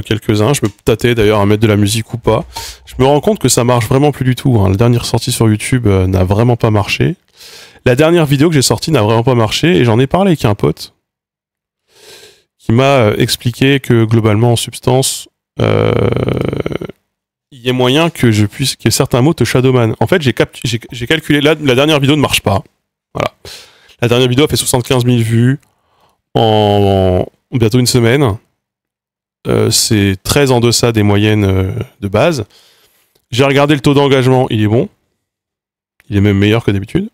quelques-uns. Je me tâtais d'ailleurs à mettre de la musique ou pas. Je me rends compte que ça marche vraiment plus du tout. Hein. La dernière sortie sur YouTube n'a vraiment pas marché. La dernière vidéo que j'ai sortie n'a vraiment pas marché. Et j'en ai parlé avec un pote qui m'a expliqué que globalement, en substance, il y a moyen que certains mots te shadowman. En fait, j'ai calculé. La dernière vidéo ne marche pas. Voilà. La dernière vidéo a fait 75 000 vues en bientôt une semaine. C'est très en deçà des moyennes de base. J'ai regardé le taux d'engagement, il est bon. Il est même meilleur que d'habitude.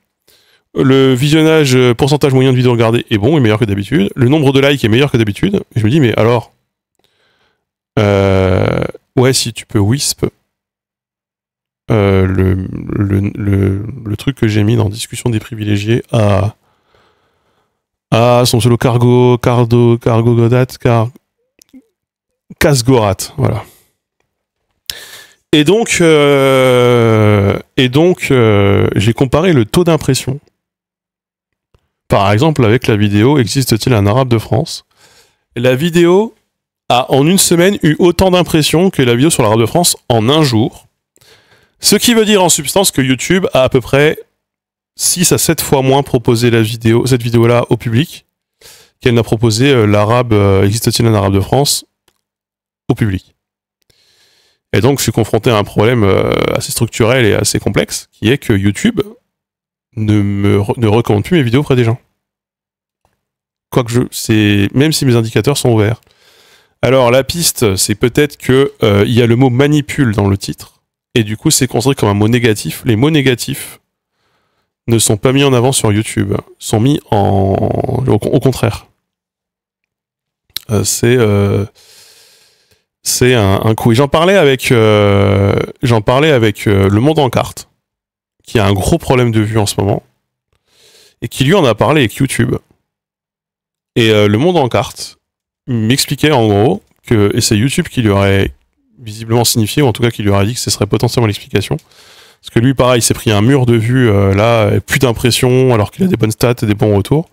Le visionnage, pourcentage moyen de vidéos regardées est bon, est meilleur que d'habitude. Le nombre de likes est meilleur que d'habitude. Et je me dis, mais alors... ouais, si tu peux wisp le truc que j'ai mis dans discussion des privilégiés à son pseudo Cargo Godat, Kasgorat, voilà. Et donc j'ai comparé le taux d'impression. Par exemple, avec la vidéo Existe-t-il un arabe de France? La vidéo a en une semaine eu autant d'impressions que la vidéo sur l'arabe de France en un jour. Ce qui veut dire en substance que YouTube a à peu près 6 à 7 fois moins proposé cette vidéo-là au public qu'elle n'a proposé l'arabe Existe-t-il un arabe de France au public. Et donc je suis confronté à un problème assez structurel et assez complexe, qui est que YouTube ne recommande plus mes vidéos auprès des gens. Même si mes indicateurs sont ouverts. Alors la piste, c'est peut-être que il y a le mot manipule dans le titre, et du coup c'est considéré comme un mot négatif. Les mots négatifs ne sont pas mis en avant sur YouTube, sont mis au contraire. C'est un coup. Et j'en parlais avec Le Monde en carte, qui a un gros problème de vue en ce moment, et qui lui en a parlé avec YouTube. Et Le Monde en carte m'expliquait en gros que, et c'est YouTube qui lui aurait visiblement signifié, ou en tout cas qui lui aurait dit que ce serait potentiellement l'explication, parce que lui pareil, il s'est pris un mur de vues là, plus d'impressions alors qu'il a des bonnes stats et des bons retours.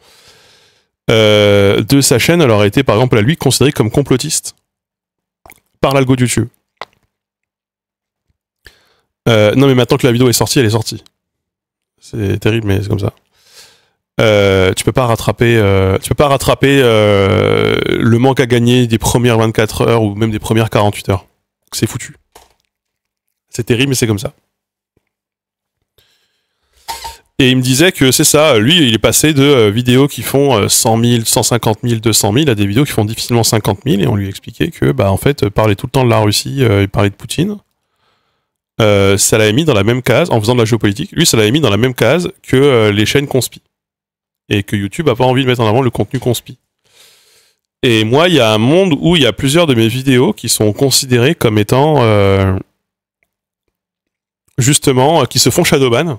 De sa chaîne, elle aurait été par exemple à lui considérée comme complotiste par l'algo de YouTube. Non mais maintenant que la vidéo est sortie, elle est sortie. C'est terrible mais c'est comme ça. Tu peux pas rattraper le manque à gagner des premières 24 heures ou même des premières 48 heures. C'est foutu. C'est terrible mais c'est comme ça. Et il me disait que c'est ça, lui il est passé de vidéos qui font 100 000, 150 000, 200 000 à des vidéos qui font difficilement 50 000, et on lui expliquait que bah en fait parler tout le temps de la Russie et parler de Poutine, ça l'avait mis dans la même case, en faisant de la géopolitique, lui ça l'avait mis dans la même case que les chaînes conspi. Et que YouTube a pas envie de mettre en avant le contenu conspi. Et moi il y a un monde où il y a plusieurs de mes vidéos qui sont considérées comme étant justement, qui se font shadowban.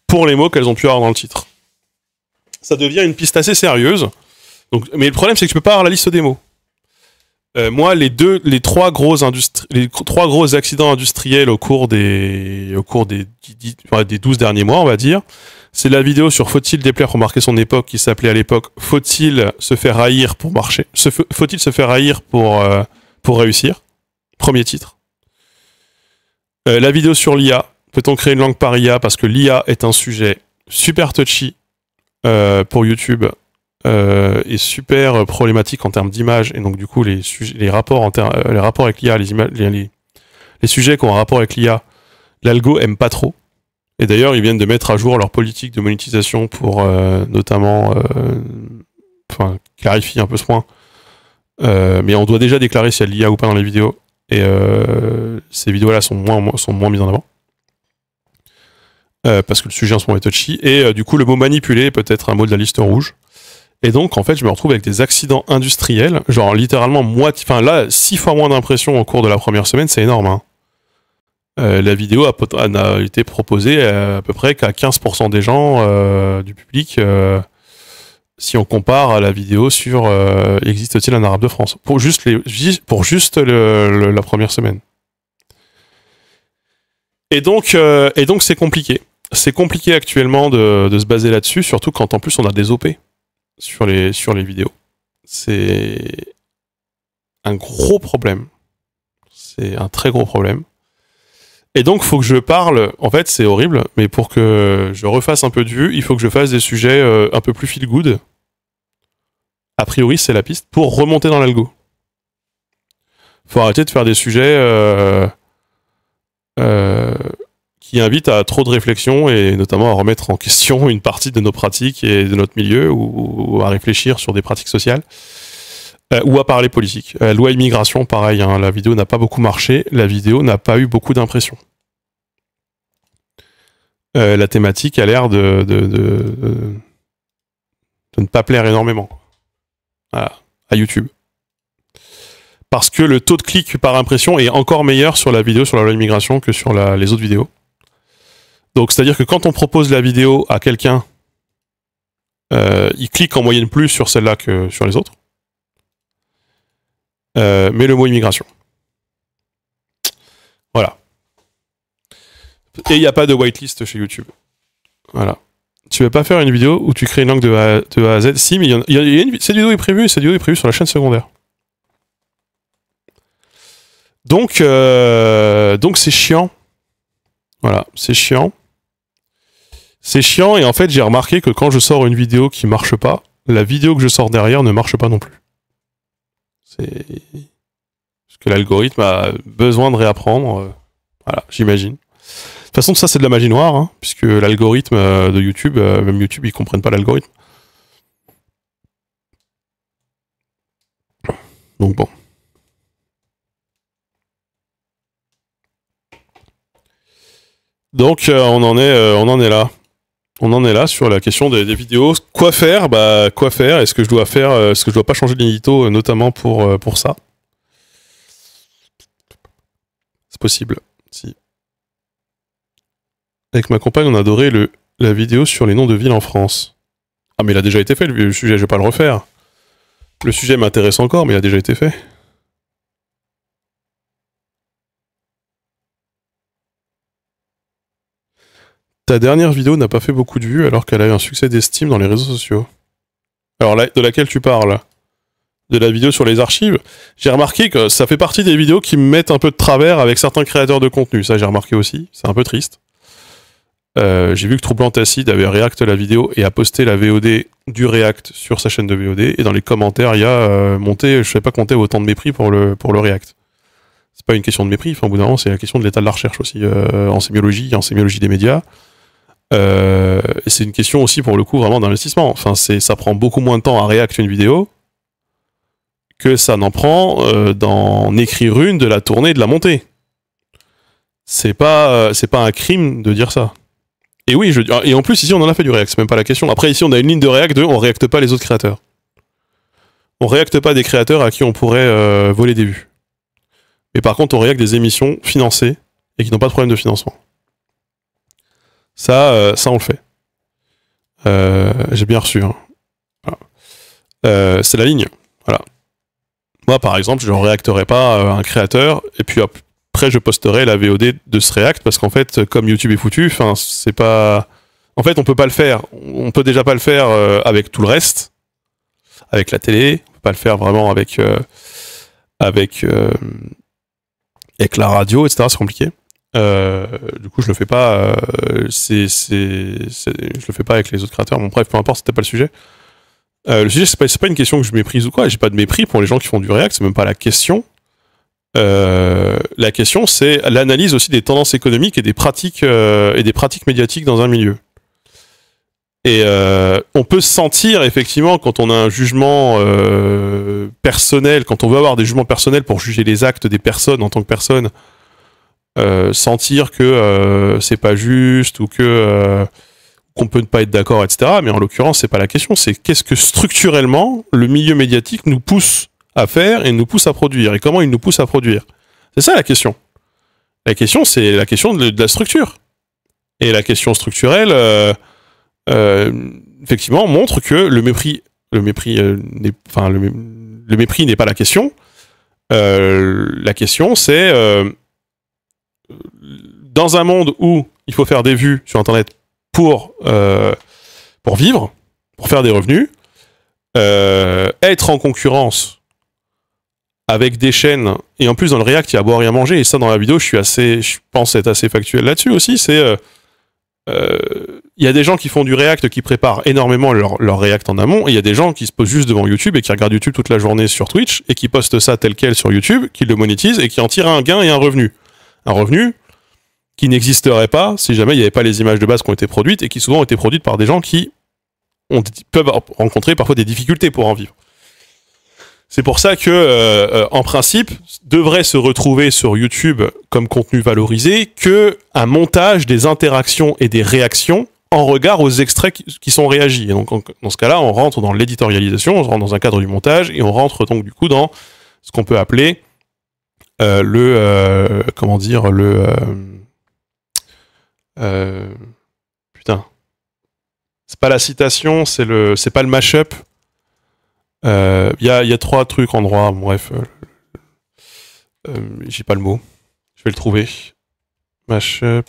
Pour les mots qu'elles ont pu avoir dans le titre. Ça devient une piste assez sérieuse. Donc, mais le problème, c'est que je peux pas avoir la liste des mots. Moi, les trois gros accidents industriels au cours des 12 derniers mois, on va dire, c'est la vidéo sur faut-il déplaire pour marquer son époque, qui s'appelait à l'époque faut-il se faire haïr pour marcher, faut-il se faire haïr pour réussir, premier titre. La vidéo sur l'IA, peut-on créer une langue par IA, parce que l'IA est un sujet super touchy pour YouTube et super problématique en termes d'image, et donc du coup les rapports avec l'IA, les sujets qui ont un rapport avec l'IA, l'algo aime pas trop. Et d'ailleurs ils viennent de mettre à jour leur politique de monétisation pour notamment clarifier un peu ce point. Mais on doit déjà déclarer s'il y a de l'IA ou pas dans les vidéos, et ces vidéos-là sont moins mises en avant. Parce que le sujet en ce moment est touchy, et du coup le mot manipuler est peut-être un mot de la liste rouge. Et donc en fait je me retrouve avec des accidents industriels, genre littéralement 6 fois moins d'impressions au cours de la première semaine, c'est énorme, hein. La vidéo n'a été proposée à peu près qu'à 15% des gens du public, si on compare à la vidéo sur Existe-t-il un arabe de France, pour juste la première semaine. Et donc c'est compliqué. C'est compliqué actuellement de se baser là-dessus, surtout quand en plus on a des OP sur les vidéos. un gros problème. C'est un très gros problème. Et donc, faut que je parle. En fait, c'est horrible, mais pour que je refasse un peu de vue, il faut que je fasse des sujets un peu plus feel good. A priori, c'est la piste pour remonter dans l'algo. Faut arrêter de faire des sujets qui invitent à trop de réflexion et notamment à remettre en question une partie de nos pratiques et de notre milieu ou à réfléchir sur des pratiques sociales. Ou à parler politique. Loi immigration, pareil, hein, la vidéo n'a pas beaucoup marché, la vidéo n'a pas eu beaucoup d'impressions. La thématique a l'air de ne pas plaire énormément à YouTube. Parce que le taux de clic par impression est encore meilleur sur la vidéo sur la loi immigration que sur les autres vidéos. Donc c'est-à-dire que quand on propose la vidéo à quelqu'un, il clique en moyenne plus sur celle-là que sur les autres. Mais le mot immigration. Voilà. Et il n'y a pas de whitelist chez YouTube. Voilà. Tu veux pas faire une vidéo où tu crées une langue de A à Z? Si, mais cette vidéo est prévue sur la chaîne secondaire. Donc c'est chiant. Voilà, c'est chiant. C'est chiant et en fait j'ai remarqué que quand je sors une vidéo qui marche pas, la vidéo que je sors derrière ne marche pas non plus. C'est parce que l'algorithme a besoin de réapprendre. Voilà, j'imagine. De toute façon, ça c'est de la magie noire, hein, puisque l'algorithme de YouTube, même YouTube, ils comprennent pas l'algorithme. Donc bon. Donc on en est là. On en est là sur la question des vidéos. Quoi faire? Bah quoi faire? Est-ce que je dois faire? Est-ce que je dois pas changer d'édito, notamment pour ça? C'est possible. Si. Avec ma compagne, on adorait la vidéo sur les noms de villes en France. Ah mais il a déjà été fait le sujet, je vais pas le refaire. Le sujet m'intéresse encore, mais il a déjà été fait. Ta dernière vidéo n'a pas fait beaucoup de vues alors qu'elle a eu un succès d'estime dans les réseaux sociaux. Alors de laquelle tu parles? De la vidéo sur les archives? J'ai remarqué que ça fait partie des vidéos qui me mettent un peu de travers avec certains créateurs de contenu. Ça j'ai remarqué aussi, c'est un peu triste. J'ai vu que Troublante Acide avait react la vidéo et a posté la VOD du react sur sa chaîne de VOD. Et dans les commentaires, il y a monté, je sais pas compter autant de mépris pour le react. C'est pas une question de mépris, enfin, au bout d'un moment, c'est la question de l'état de la recherche aussi, en sémiologie des médias. Et c'est une question aussi, pour le coup, vraiment d'investissement. Enfin, ça prend beaucoup moins de temps à react une vidéo que ça n'en prend d'en écrire une, de la tourner, de la monter. C'est pas un crime de dire ça. Et oui, et en plus, ici, on en a fait du React, c'est même pas la question. Après, ici, on a une ligne de React de on réacte pas les autres créateurs. On réacte pas des créateurs à qui on pourrait voler des vues. Mais par contre, on réacte des émissions financées et qui n'ont pas de problème de financement. Ça, on le fait. J'ai bien reçu. Hein. Voilà. C'est la ligne. Voilà. Moi, par exemple, je ne réacterai pas un créateur et puis après, je posterai la VOD de ce React parce qu'en fait, comme YouTube est foutu, c'est pas. En fait, on peut pas le faire. On peut déjà pas le faire avec tout le reste, avec la télé. On peut pas le faire vraiment avec la radio, etc. C'est compliqué. Du coup, je le fais pas. Je le fais pas avec les autres créateurs. Bon, bref, peu importe, c'était pas le sujet. Le sujet, c'est pas une question que je méprise ou quoi. J'ai pas de mépris pour les gens qui font du React. C'est même pas la question. La question, c'est l'analyse aussi des tendances économiques et des pratiques médiatiques dans un milieu. Et on peut se sentir, effectivement, quand on a un jugement personnel, quand on veut avoir des jugements personnels pour juger les actes des personnes en tant que personne, sentir que c'est pas juste ou que qu'on peut ne pas être d'accord, etc. Mais en l'occurrence, c'est pas la question. C'est qu'est-ce que structurellement le milieu médiatique nous pousse à faire et nous pousse à produire et comment il nous pousse à produire. C'est ça la question. La question, c'est la question de la structure. Et la question structurelle, effectivement, montre que le mépris n'est pas la question. La question, c'est dans un monde où il faut faire des vues sur Internet pour vivre, pour faire des revenus, être en concurrence avec des chaînes, et en plus dans le React, il y a à boire et à manger, et ça dans la vidéo, je pense être assez factuel là-dessus aussi, c'est... il y a des gens qui font du React, qui préparent énormément leur React en amont, et il y a des gens qui se posent juste devant YouTube et qui regardent YouTube toute la journée sur Twitch, et qui postent ça tel quel sur YouTube, qui le monétisent, et qui en tirent un gain et un revenu. Un revenu qui n'existerait pas si jamais il n'y avait pas les images de base qui ont été produites, et qui souvent ont été produites par des gens qui peuvent rencontrer parfois des difficultés pour en vivre. C'est pour ça que, en principe, devrait se retrouver sur YouTube comme contenu valorisé que un montage des interactions et des réactions en regard aux extraits qui sont réagis. Et donc, dans ce cas-là, on rentre dans l'éditorialisation, on rentre dans un cadre du montage, et on rentre donc du coup dans ce qu'on peut appeler putain. C'est pas la citation, c'est pas le mashup. Il y a 3 trucs en droit, bref. J'ai pas le mot. Je vais le trouver. Mashup.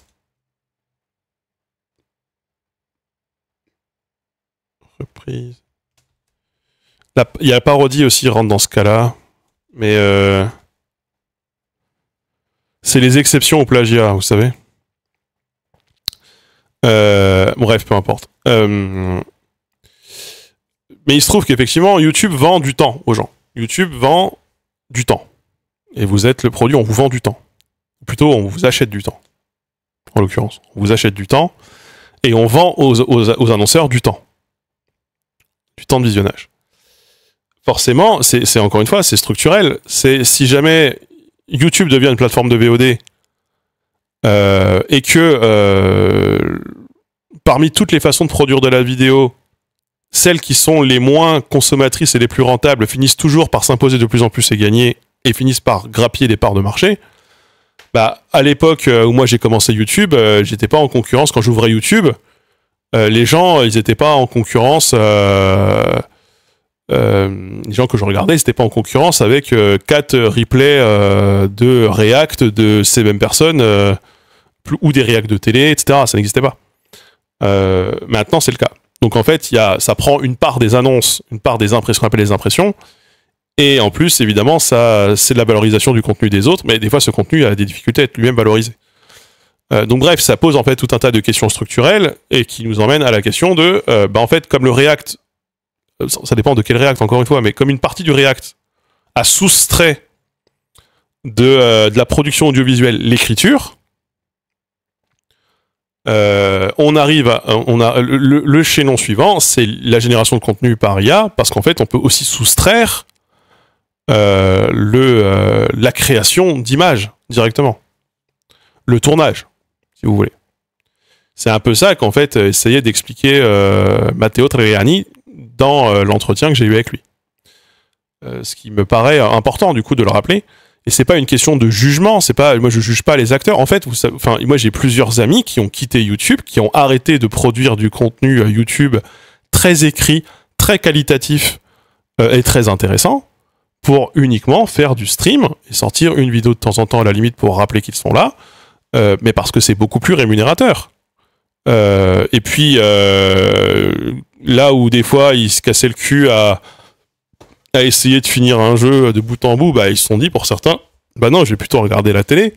Reprise. Il y a la parodie aussi rentre dans ce cas-là. Mais c'est les exceptions au plagiat, vous savez. Bref, peu importe. Mais il se trouve qu'effectivement, YouTube vend du temps aux gens. YouTube vend du temps. Et vous êtes le produit, on vous vend du temps. Plutôt, on vous achète du temps. En l'occurrence, on vous achète du temps et on vend aux annonceurs du temps. Du temps de visionnage. Forcément, c'est encore une fois, c'est structurel. C'est si jamais YouTube devient une plateforme de VOD et que parmi toutes les façons de produire de la vidéo, celles qui sont les moins consommatrices et les plus rentables finissent toujours par s'imposer de plus en plus et gagner, et finissent par grappiller des parts de marché. Bah, à l'époque où moi j'ai commencé YouTube, j'étais pas en concurrence quand j'ouvrais YouTube. Les gens, ils étaient pas en concurrence. Les gens que je regardais, ils étaient pas en concurrence avec 4 replays de React de ces mêmes personnes, ou des React de télé, etc. Ça n'existait pas. Maintenant, c'est le cas. Donc en fait, ça prend une part des annonces, une part des impressions, qu'on appelle les impressions, et en plus, évidemment, ça, c'est de la valorisation du contenu des autres, mais des fois, ce contenu a des difficultés à être lui-même valorisé. Donc bref, ça pose en fait tout un tas de questions structurelles, et qui nous emmène à la question de, en fait, comme le React, ça dépend de quel React, encore une fois, mais comme une partie du React a soustrait de la production audiovisuelle l'écriture, on arrive à, le chaînon suivant, c'est la génération de contenu par IA, parce qu'en fait, on peut aussi soustraire la création d'images directement. Le tournage, si vous voulez. C'est un peu ça qu'en fait, essayait d'expliquer Matteo Treviani dans l'entretien que j'ai eu avec lui. Ce qui me paraît important, du coup, de le rappeler. Et c'est pas une question de jugement, c'est pas, moi je juge pas les acteurs. En fait, moi j'ai plusieurs amis qui ont quitté YouTube, qui ont arrêté de produire du contenu YouTube très écrit, très qualitatif et très intéressant, pour uniquement faire du stream et sortir une vidéo de temps en temps à la limite pour rappeler qu'ils sont là, mais parce que c'est beaucoup plus rémunérateur. Et puis là où des fois ils se cassaient le cul à essayer de finir un jeu de bout en bout, bah ils se sont dit pour certains, bah non, je vais plutôt regarder la télé,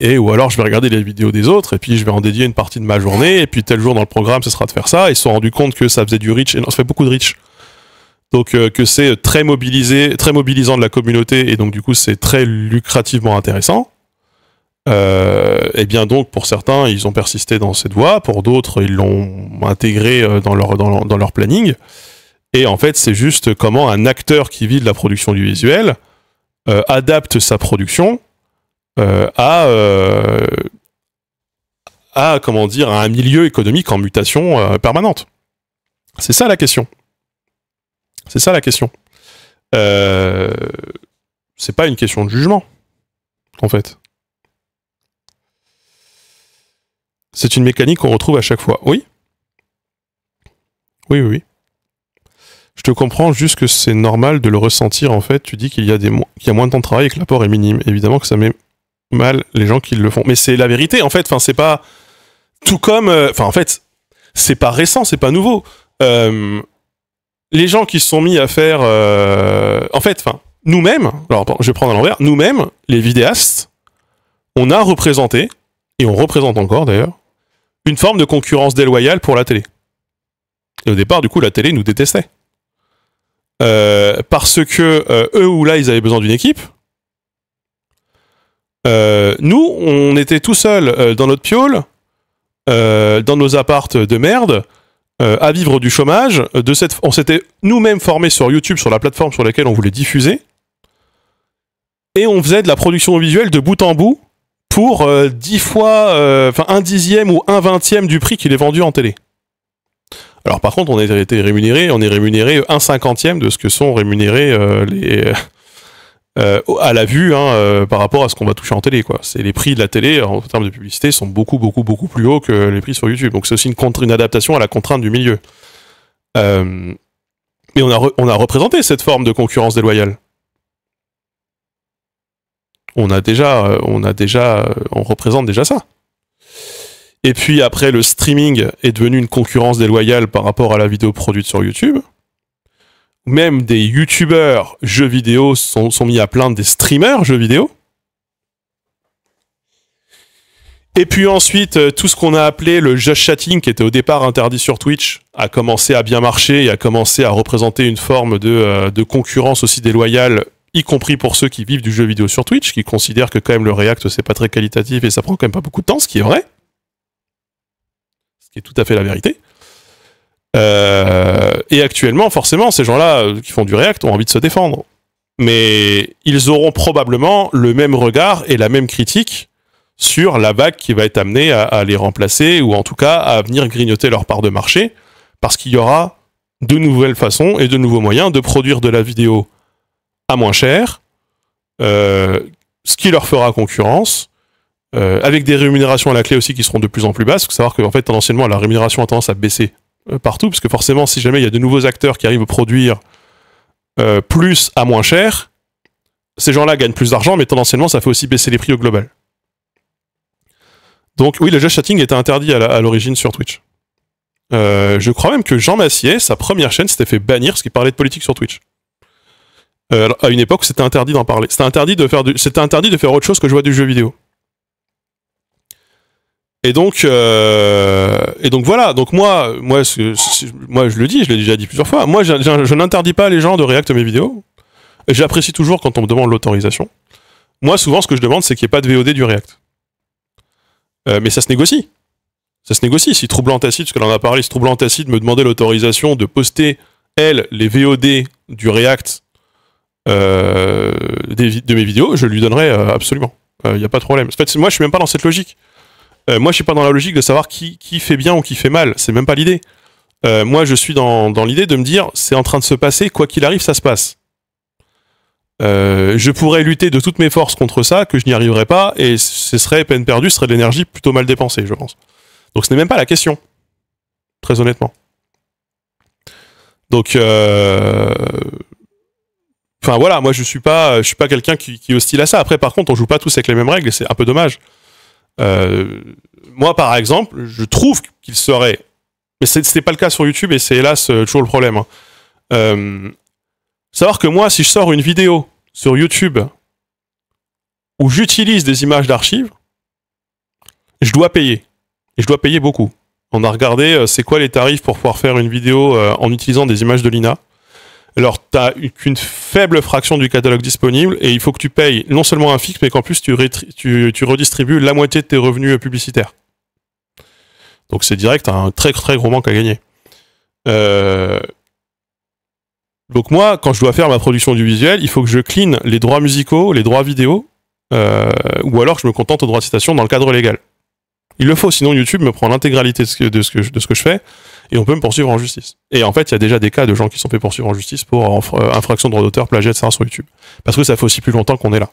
ou alors je vais regarder les vidéos des autres, et puis je vais en dédier une partie de ma journée, et puis tel jour dans le programme ce sera de faire ça. Ils se sont rendus compte que ça faisait du reach, et non, ça fait beaucoup de reach, donc que c'est très mobilisant de la communauté, et donc du coup c'est très lucrativement intéressant. Et bien donc pour certains ils ont persisté dans cette voie, pour d'autres ils l'ont intégré dans leur planning. Et en fait, c'est juste comment un acteur qui vit de la production du visuel adapte sa production à comment dire, à un milieu économique en mutation permanente. C'est ça la question. C'est ça la question. C'est pas une question de jugement, en fait. C'est une mécanique qu'on retrouve à chaque fois. Oui ? Oui, oui, oui. Je te comprends, juste que c'est normal de le ressentir, en fait. Tu dis qu'il y a moins de temps de travail et que l'apport est minime. Évidemment que ça met mal les gens qui le font. Mais c'est la vérité, en fait. Enfin, c'est pas... Tout comme... en fait, c'est pas récent, c'est pas nouveau. Les gens qui se sont mis à faire... nous-mêmes, alors je vais prendre à l'envers, nous-mêmes, les vidéastes, on a représenté, et on représente encore d'ailleurs, une forme de concurrence déloyale pour la télé. Et au départ, du coup, la télé nous détestait. Parce que eux ou là, ils avaient besoin d'une équipe. Nous, on était tout seuls dans notre piole, dans nos appartes de merde, à vivre du chômage. On s'était nous-mêmes formés sur YouTube, sur la plateforme sur laquelle on voulait diffuser. Et on faisait de la production visuelle de bout en bout pour 10 fois, enfin un dixième ou un vingtième du prix qu'il est vendu en télé. Alors par contre, on est rémunéré un cinquantième de ce que sont rémunérés à la vue par rapport à ce qu'on va toucher en télé, quoi. C'est les prix de la télé en termes de publicité sont beaucoup plus hauts que les prix sur YouTube. Donc c'est aussi une adaptation à la contrainte du milieu. Mais on a représenté cette forme de concurrence déloyale. On représente déjà ça. Et puis après, le streaming est devenu une concurrence déloyale par rapport à la vidéo produite sur YouTube. Même des youtubeurs jeux vidéo sont mis à plaindre des streamers jeux vidéo. Et puis ensuite, tout ce qu'on a appelé le just chatting, qui était au départ interdit sur Twitch, a commencé à bien marcher et a commencé à représenter une forme de concurrence aussi déloyale, y compris pour ceux qui vivent du jeu vidéo sur Twitch, qui considèrent que quand même le React c'est pas très qualitatif et ça prend quand même pas beaucoup de temps, ce qui est vrai. Ce qui est tout à fait la vérité. Et actuellement, forcément, ces gens-là qui font du React ont envie de se défendre. Mais ils auront probablement le même regard et la même critique sur la vague qui va être amenée à les remplacer, ou en tout cas à venir grignoter leur part de marché, parce qu'il y aura de nouvelles façons et de nouveaux moyens de produire de la vidéo à moins cher, ce qui leur fera concurrence, avec des rémunérations à la clé aussi qui seront de plus en plus basses. Il faut savoir qu'en fait, tendanciellement, la rémunération a tendance à baisser partout, parce que forcément, si jamais il y a de nouveaux acteurs qui arrivent à produire plus à moins cher, ces gens-là gagnent plus d'argent, mais tendanciellement, ça fait aussi baisser les prix au global. Donc oui, le just chatting était interdit à l'origine sur Twitch. Je crois même que Jean Massier, sa première chaîne, s'était fait bannir parce qu'il parlait de politique sur Twitch. À une époque, c'était interdit d'en parler. C'était interdit de faire autre chose que jouer à du jeu vidéo. Et donc voilà. Donc moi, je le dis, je l'ai déjà dit plusieurs fois. Moi, je n'interdis pas les gens de react à mes vidéos. J'apprécie toujours quand on me demande l'autorisation. Moi, souvent, ce que je demande, c'est qu'il n'y ait pas de VOD du react. Mais ça se négocie. Ça se négocie. Si Troublant Tacite, parce que l'on a parlé, si Troublant Tacite me demandait l'autorisation de poster, elle, les VOD du react de mes vidéos, je lui donnerais absolument. Il n'y a pas de problème. En fait, moi, je suis même pas dans cette logique. Moi, je suis pas dans la logique de savoir qui fait bien ou qui fait mal. C'est même pas l'idée. Moi, je suis dans l'idée de me dire, c'est en train de se passer, quoi qu'il arrive, ça se passe. Je pourrais lutter de toutes mes forces contre ça, que je n'y arriverais pas, et ce serait peine perdue, ce serait de l'énergie plutôt mal dépensée, je pense. Donc ce n'est même pas la question, très honnêtement. Donc, enfin voilà, moi je suis pas quelqu'un qui est hostile à ça. Après, par contre, on joue pas tous avec les mêmes règles, et c'est un peu dommage. Moi, par exemple, je trouve qu'il serait, mais c'est pas le cas sur YouTube, et c'est hélas toujours le problème. Savoir que moi, si je sors une vidéo sur YouTube où j'utilise des images d'archives, je dois payer. Et je dois payer beaucoup. On a regardé c'est quoi les tarifs pour pouvoir faire une vidéo en utilisant des images de l'INA. Alors, tu n'as qu'une faible fraction du catalogue disponible et il faut que tu payes non seulement un fixe, mais qu'en plus tu redistribues la moitié de tes revenus publicitaires. Donc c'est direct, tu as un très très gros manque à gagner. Donc moi, quand je dois faire ma production audiovisuelle, il faut que je clean les droits musicaux, les droits vidéo, ou alors je me contente aux droits de citation dans le cadre légal. Il le faut, sinon YouTube me prend l'intégralité de ce que je fais, et on peut me poursuivre en justice. Et en fait, il y a déjà des cas de gens qui sont fait poursuivre en justice pour infraction de droit d'auteur, plagiat, etc. sur YouTube. Parce que ça fait aussi plus longtemps qu'on est là.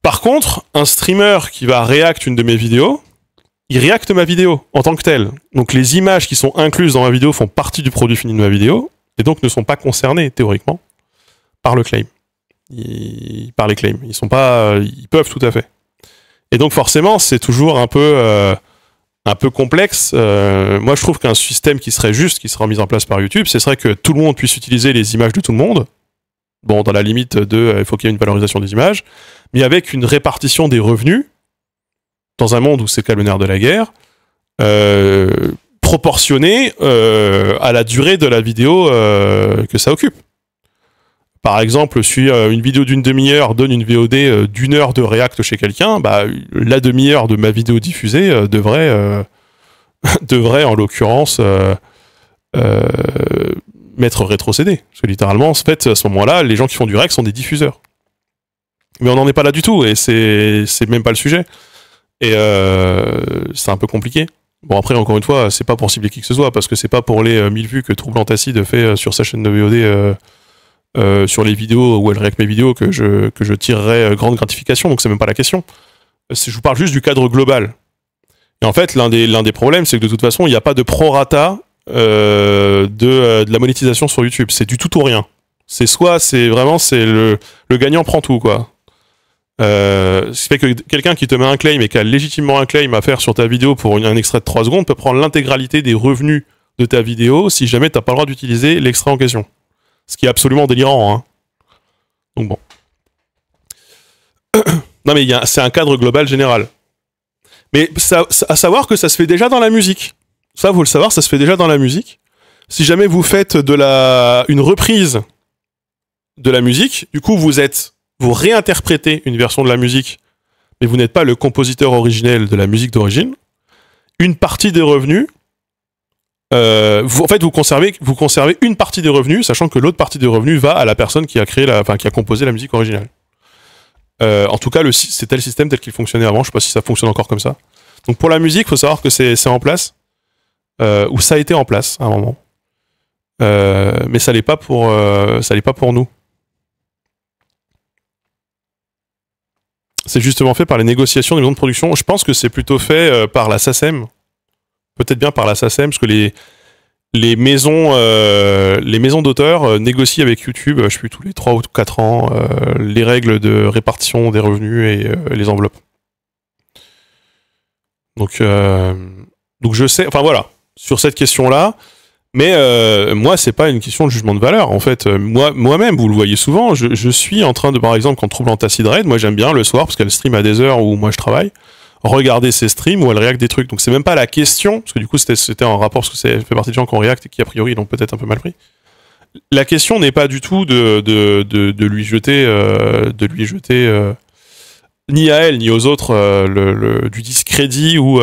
Par contre, un streamer qui va react une de mes vidéos, il reacte ma vidéo en tant que telle. Donc les images qui sont incluses dans ma vidéo font partie du produit fini de ma vidéo, et donc ne sont pas concernées, théoriquement, par le claim. Par les claims. Ils peuvent tout à fait. Et donc forcément, c'est toujours un peu complexe. Moi, je trouve qu'un système qui serait juste, qui sera mis en place par YouTube, ce serait que tout le monde puisse utiliser les images de tout le monde, Bon, dans la limite de il faut qu'il y ait une valorisation des images, mais avec une répartition des revenus, dans un monde où c'est le nerf de la guerre, proportionnée à la durée de la vidéo que ça occupe. Par exemple, si une vidéo d'une demi-heure donne une VOD d'une heure de React chez quelqu'un, bah, la demi-heure de ma vidéo diffusée devrait en l'occurrence m'être rétrocédée. Parce que littéralement, en fait, à ce moment-là, les gens qui font du React sont des diffuseurs. Mais on n'en est pas là du tout, et c'est même pas le sujet. Et c'est un peu compliqué. Bon, après, encore une fois, c'est pas pour cibler qui que ce soit, parce que c'est pas pour les 1000 vues que Trouble Antacide fait sur sa chaîne de VOD sur les vidéos où elle réacte mes vidéos que je tirerai grande gratification, donc c'est même pas la question. Je vous parle juste du cadre global. Et en fait, l'un des problèmes, c'est que de toute façon, il n'y a pas de prorata de la monétisation sur YouTube. C'est du tout ou rien. C'est le gagnant prend tout, quoi. Ce qui fait que quelqu'un qui te met un claim et qui a légitimement un claim à faire sur ta vidéo pour un extrait de 3 secondes peut prendre l'intégralité des revenus de ta vidéo si jamais t'as pas le droit d'utiliser l'extrait en question. Ce qui est absolument délirant, hein. Donc bon. Non mais c'est un cadre global général. Mais à savoir que ça se fait déjà dans la musique. Ça, faut le savoir, ça se fait déjà dans la musique. Si jamais vous faites une reprise de la musique, du coup vous réinterprétez une version de la musique, mais vous n'êtes pas le compositeur originel de la musique d'origine. Une partie des revenus, vous conservez une partie des revenus, sachant que l'autre partie des revenus va à la personne qui a qui a composé la musique originale. En tout cas, c'était le système tel qu'il fonctionnait avant. Je sais pas si ça fonctionne encore comme ça. Donc pour la musique, il faut savoir que c'est en place, ou ça a été en place à un moment, mais ça l'est pas pour nous. C'est justement fait par les négociations des maisons de production. Je pense que c'est plutôt fait par la SACEM. Peut-être bien par la SACEM, parce que les maisons d'auteurs négocient avec YouTube, je sais plus, tous les 3 ou 4 ans, les règles de répartition des revenus et les enveloppes. Donc je sais, enfin voilà, sur cette question-là, mais moi, c'est pas une question de jugement de valeur. En fait, moi-même, vous le voyez souvent, je suis en train de, par exemple, quand Trouble Antacide raid, moi j'aime bien le soir, parce qu'elle stream à des heures où moi je travaille, regarder ses streams où elle réacte des trucs. Donc c'est même pas la question, parce que du coup c'était en rapport, parce que ça fait partie des gens qui ont react et qui a priori l'ont peut-être un peu mal pris. La question n'est pas du tout de lui jeter, ni à elle ni aux autres du discrédit ou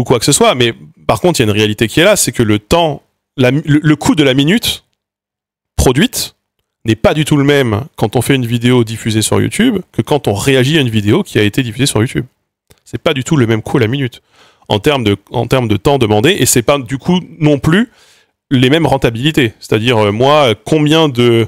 quoi que ce soit. Mais par contre, il y a une réalité qui est là, c'est que le coût de la minute produite n'est pas du tout le même quand on fait une vidéo diffusée sur YouTube que quand on réagit à une vidéo qui a été diffusée sur YouTube. C'est pas du tout le même coût à la minute en termes de temps demandé, et c'est pas du coup non plus les mêmes rentabilités. C'est-à-dire moi, combien de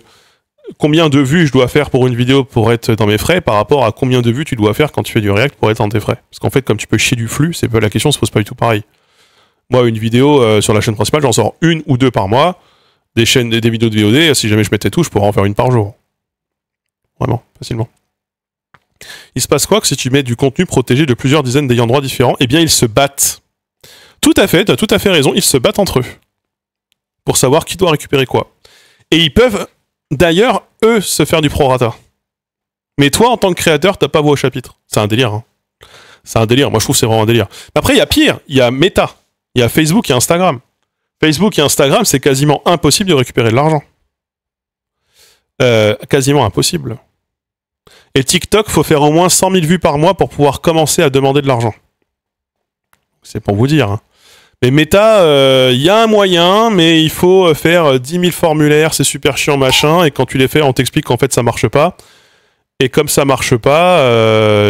vues je dois faire pour une vidéo pour être dans mes frais par rapport à combien de vues tu dois faire quand tu fais du React pour être dans tes frais. Parce qu'en fait, comme tu peux chier du flux, la question se pose pas du tout pareil. Moi, une vidéo sur la chaîne principale, j'en sors 1 ou 2 par mois. Des vidéos de VOD, si jamais je mettais tout, je pourrais en faire 1 par jour. Vraiment, facilement. Il se passe quoi que si tu mets du contenu protégé de plusieurs dizaines d'ayants droit différents? Eh bien, ils se battent. Tout à fait, tu as tout à fait raison, ils se battent entre eux. Pour savoir qui doit récupérer quoi. Et ils peuvent, d'ailleurs, eux, se faire du prorata. Mais toi, en tant que créateur, t'as pas voix au chapitre. C'est un délire, hein. C'est un délire, moi je trouve que c'est vraiment un délire. Après, il y a pire, il y a Meta. Il y a Facebook et Instagram. Facebook et Instagram, c'est quasiment impossible de récupérer de l'argent. Quasiment impossible. Et TikTok, faut faire au moins 100 000 vues par mois pour pouvoir commencer à demander de l'argent. C'est pour vous dire. Hein. Mais Meta, y a un moyen, mais il faut faire 10 000 formulaires, c'est super chiant, machin, et quand tu les fais, on t'explique qu'en fait, ça marche pas. Et comme ça marche pas,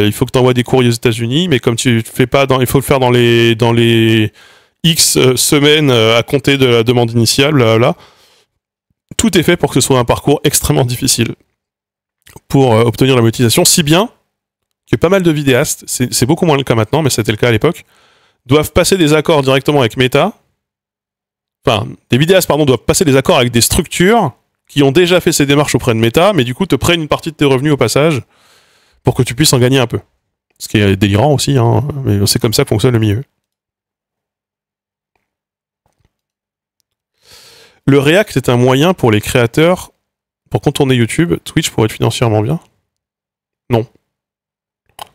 il faut que tu envoies des courriers aux États-Unis, mais comme tu fais pas, il faut le faire dans les X semaines à compter de la demande initiale, blablabla. Tout est fait pour que ce soit un parcours extrêmement difficile pour obtenir la monétisation, si bien que pas mal de vidéastes, c'est beaucoup moins le cas maintenant, mais c'était le cas à l'époque, doivent passer des accords directement avec Meta. Enfin, des vidéastes, pardon, doivent passer des accords avec des structures qui ont déjà fait ces démarches auprès de Meta, mais du coup te prennent une partie de tes revenus au passage pour que tu puisses en gagner un peu. Ce qui est délirant aussi, hein, mais c'est comme ça que fonctionne le milieu. Le React est un moyen pour les créateurs pour contourner YouTube, Twitch pourrait être financièrement bien. Non.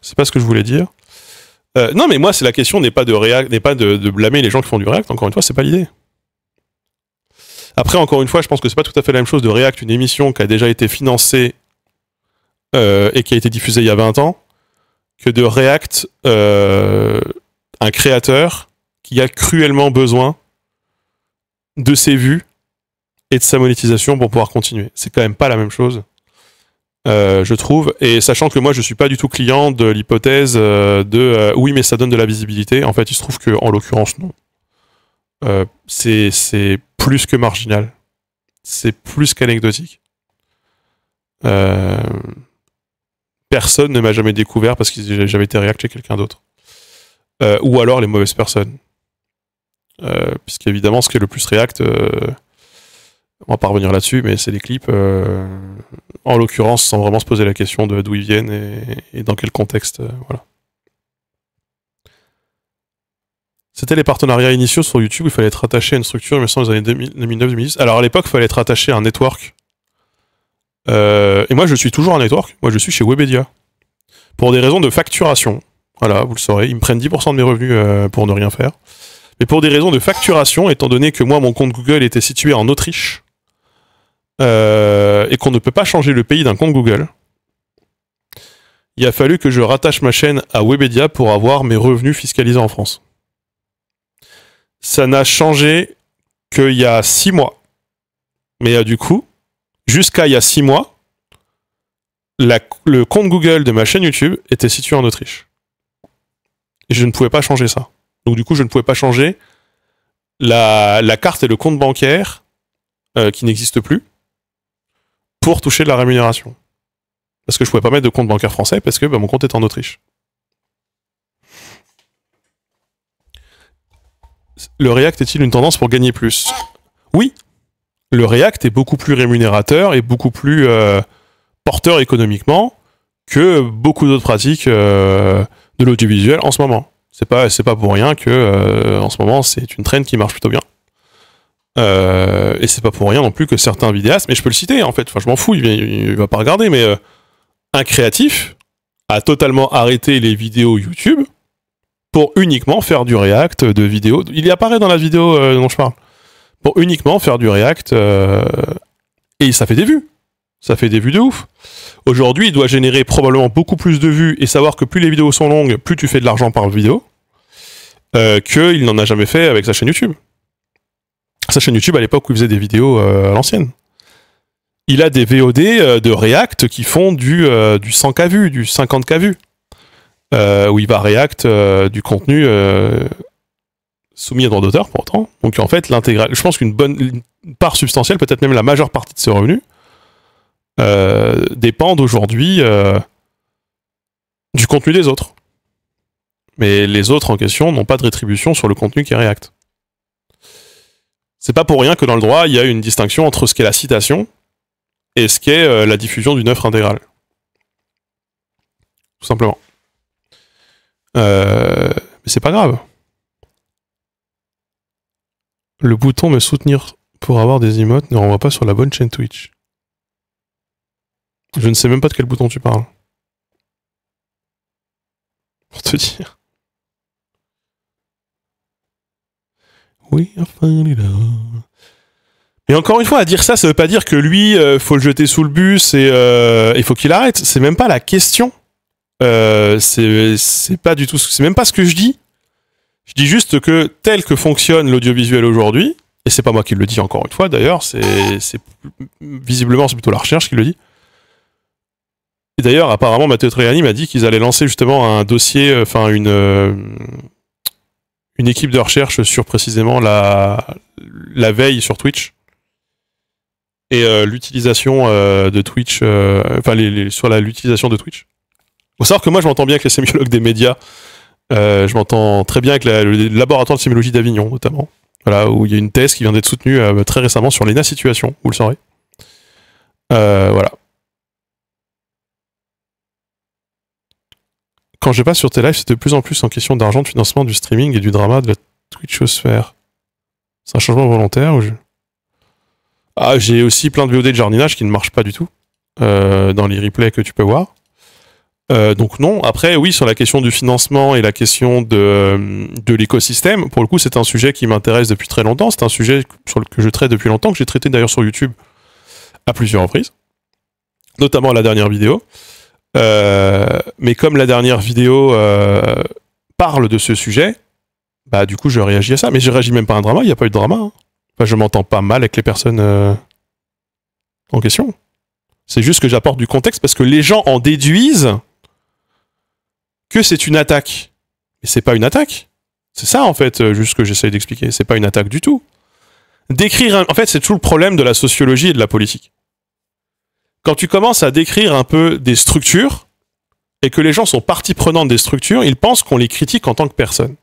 C'est pas ce que je voulais dire. Non, mais moi, c'est la question n'est pas de blâmer les gens qui font du React. Encore une fois, c'est pas l'idée. Après, encore une fois, je pense que c'est pas tout à fait la même chose de React, une émission qui a déjà été financée et qui a été diffusée il y a 20 ans, que de React, un créateur qui a cruellement besoin de ses vues et de sa monétisation pour pouvoir continuer. C'est quand même pas la même chose, je trouve. Et sachant que moi, je suis pas du tout client de l'hypothèse oui, mais ça donne de la visibilité. En fait, il se trouve que, en l'occurrence, non. C'est plus que marginal. C'est plus qu'anecdotique. Personne ne m'a jamais découvert parce que j'avais été React chez quelqu'un d'autre. Ou alors les mauvaises personnes. Puisqu'évidemment, ce qui est le plus React, on va pas revenir là-dessus, mais c'est les clips, en l'occurrence, sans vraiment se poser la question de d'où ils viennent et dans quel contexte. Voilà. C'était les partenariats initiaux sur YouTube où il fallait être attaché à une structure, il me semble, dans les années 2009-2010. Alors à l'époque, il fallait être attaché à un network. Et moi, je suis toujours un network. Moi, je suis chez Webedia. Pour des raisons de facturation. Voilà, vous le saurez. Ils me prennent 10% de mes revenus pour ne rien faire. Mais pour des raisons de facturation, étant donné que moi, mon compte Google était situé en Autriche, et qu'on ne peut pas changer le pays d'un compte Google, il a fallu que je rattache ma chaîne à Webedia pour avoir mes revenus fiscalisés en France. Ça n'a changé qu'il y a 6 mois. Mais du coup, jusqu'à il y a 6 mois, le compte Google de ma chaîne YouTube était situé en Autriche. Et je ne pouvais pas changer ça. Donc du coup, je ne pouvais pas changer la carte et le compte bancaire qui n'existent plus pour toucher de la rémunération. Parce que je ne pouvais pas mettre de compte bancaire français parce que mon compte est en Autriche. Le React est-il une tendance pour gagner plus? Oui. Le React est beaucoup plus rémunérateur et beaucoup plus porteur économiquement que beaucoup d'autres pratiques de l'audiovisuel en ce moment. C'est pas pour rien que en ce moment c'est une trend qui marche plutôt bien. Et c'est pas pour rien non plus que certains vidéastes, mais je peux le citer en fait, enfin je m'en fous, il va pas regarder, mais un créatif a totalement arrêté les vidéos YouTube pour uniquement faire du React de vidéos. Il y apparaît dans la vidéo dont je parle. Pour uniquement faire du React et ça fait des vues. Ça fait des vues de ouf. Aujourd'hui, il doit générer probablement beaucoup plus de vues et savoir que plus les vidéos sont longues, plus tu fais de l'argent par vidéo qu'il n'en a jamais fait avec sa chaîne YouTube. Sa chaîne YouTube à l'époque où il faisait des vidéos à l'ancienne. Il a des VOD de React qui font du 100K vues, du 50K vues. Où il va React du contenu soumis à droit d'auteur pour autant. Donc en fait, l'intégrale, je pense qu'une part substantielle, peut-être même la majeure partie de ses revenus, dépendent aujourd'hui du contenu des autres. Mais les autres en question n'ont pas de rétribution sur le contenu qui est React. C'est pas pour rien que dans le droit, il y a une distinction entre ce qu'est la citation et ce qu'est la diffusion d'une œuvre intégrale. Tout simplement. Mais c'est pas grave. Le bouton me soutenir pour avoir des emotes ne renvoie pas sur la bonne chaîne Twitch. Je ne sais même pas de quel bouton tu parles. Pour te dire. Oui, enfin, mais encore une fois, à dire ça, ça veut pas dire que lui, faut le jeter sous le bus et il faut qu'il arrête. C'est même pas la question. C'est pas du tout, c'est même pas ce que je dis. Je dis juste que tel que fonctionne l'audiovisuel aujourd'hui, et c'est pas moi qui le dis encore une fois d'ailleurs, visiblement c'est plutôt la recherche qui le dit. Et d'ailleurs, apparemment, Matteo Triani m'a dit qu'ils allaient lancer justement un dossier, enfin une équipe de recherche sur précisément la veille sur Twitch et l'utilisation de Twitch, sur l'utilisation de Twitch. Faut savoir que moi, je m'entends bien avec les sémiologues des médias. Je m'entends très bien avec le laboratoire de sémiologie d'Avignon, notamment. Voilà, où il y a une thèse qui vient d'être soutenue très récemment sur l'ENA Situation, vous le saurez. Voilà. Quand je passe sur tes lives, c'est de plus en plus en question d'argent, de financement, du streaming et du drama de la Twitchosphère. C'est un changement volontaire ou Ah, j'ai aussi plein de VOD de jardinage qui ne marchent pas du tout dans les replays que tu peux voir. Donc non. Après, oui, sur la question du financement et la question de l'écosystème, pour le coup, c'est un sujet qui m'intéresse depuis très longtemps. C'est un sujet que je traite depuis longtemps, que j'ai traité d'ailleurs sur YouTube à plusieurs reprises, notamment la dernière vidéo. Mais comme la dernière vidéo parle de ce sujet, bah du coup, je réagis à ça. Mais je réagis même pas à un drama, il n'y a pas eu de drama. Hein. Enfin, je m'entends pas mal avec les personnes en question. C'est juste que j'apporte du contexte parce que les gens en déduisent que c'est une attaque. Mais c'est pas une attaque. C'est ça, en fait, juste que j'essaye d'expliquer. C'est pas une attaque du tout. En fait, c'est tout le problème de la sociologie et de la politique. Quand tu commences à décrire un peu des structures, et que les gens sont partie prenante des structures, ils pensent qu'on les critique en tant que personne.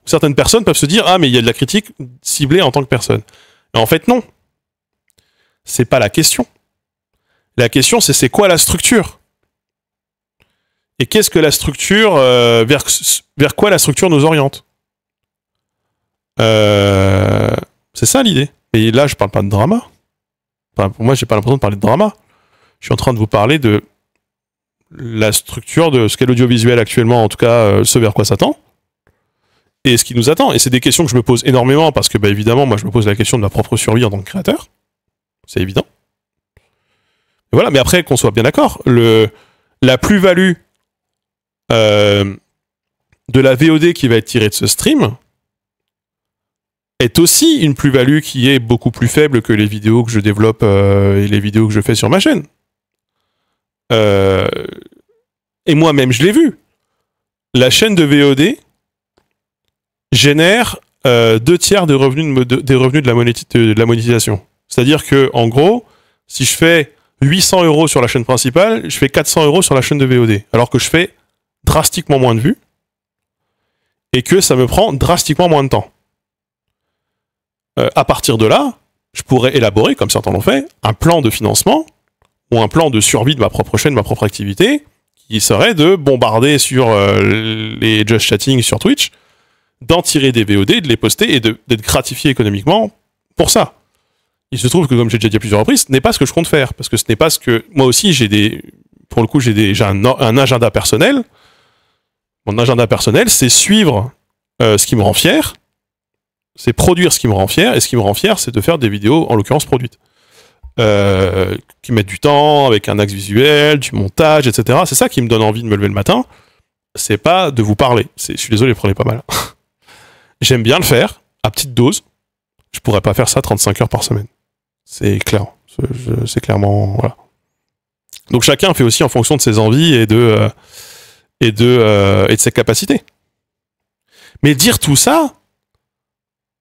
Certaines personnes peuvent se dire « Ah, mais il y a de la critique ciblée en tant que personne. » En fait, non. C'est pas la question. La question, c'est quoi la structure ? Et qu'est-ce que la structure, vers quoi la structure nous oriente ? C'est ça l'idée. Et là, je parle pas de drama. Enfin, pour moi, j'ai pas l'impression de parler de drama. Je suis en train de vous parler de la structure de ce qu'est l'audiovisuel actuellement, en tout cas, ce vers quoi ça tend, et ce qui nous attend. Et c'est des questions que je me pose énormément, parce que, bah, évidemment, moi, je me pose la question de ma propre survie en tant que créateur. C'est évident. Et voilà, mais après, qu'on soit bien d'accord, la plus-value de la VOD qui va être tirée de ce stream est aussi une plus-value qui est beaucoup plus faible que les vidéos que je développe et les vidéos que je fais sur ma chaîne. Et moi-même, je l'ai vu. La chaîne de VOD génère 2/3 des revenus de la monétisation. C'est-à-dire que, en gros, si je fais 800 € sur la chaîne principale, je fais 400 € sur la chaîne de VOD. Alors que je fais drastiquement moins de vues et que ça me prend drastiquement moins de temps. À partir de là, je pourrais élaborer, comme certains l'ont fait, un plan de financement ou un plan de survie de ma propre chaîne, de ma propre activité, qui serait de bombarder sur les just chatting sur Twitch, d'en tirer des VOD, de les poster et d'être gratifié économiquement pour ça. Il se trouve que, comme j'ai déjà dit à plusieurs reprises, ce n'est pas ce que je compte faire, parce que ce n'est pas ce que... Moi aussi, pour le coup, j'ai un agenda personnel. Mon agenda personnel, c'est suivre ce qui me rend fier, c'est produire ce qui me rend fier, et ce qui me rend fier, c'est de faire des vidéos, en l'occurrence produites, qui mettent du temps, avec un axe visuel, du montage, etc. C'est ça qui me donne envie de me lever le matin. C'est pas de vous parler. Je suis désolé, prenez pas mal. J'aime bien le faire, à petite dose. Je pourrais pas faire ça 35 heures par semaine. C'est clair. C'est clairement... Voilà. Donc chacun fait aussi en fonction de ses envies et de ses capacités. Mais dire tout ça,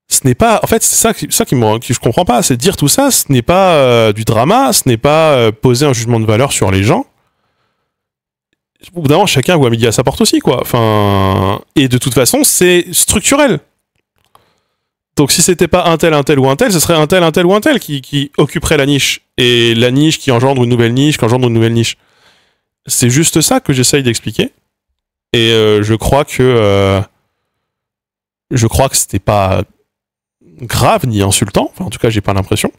ce n'est pas... En fait, c'est ça que je comprends pas. C'est dire tout ça, ce n'est pas du drama, ce n'est pas poser un jugement de valeur sur les gens. Au bout d'un moment, chacun voit midi à sa porte aussi, quoi. Enfin... Et de toute façon, c'est structurel. Donc si c'était pas un tel ou un tel, ce serait un tel ou un tel qui occuperait la niche. Et la niche qui engendre une nouvelle niche, C'est juste ça que j'essaye d'expliquer. Et je crois que c'était pas grave ni insultant. Enfin, en tout cas, j'ai pas l'impression.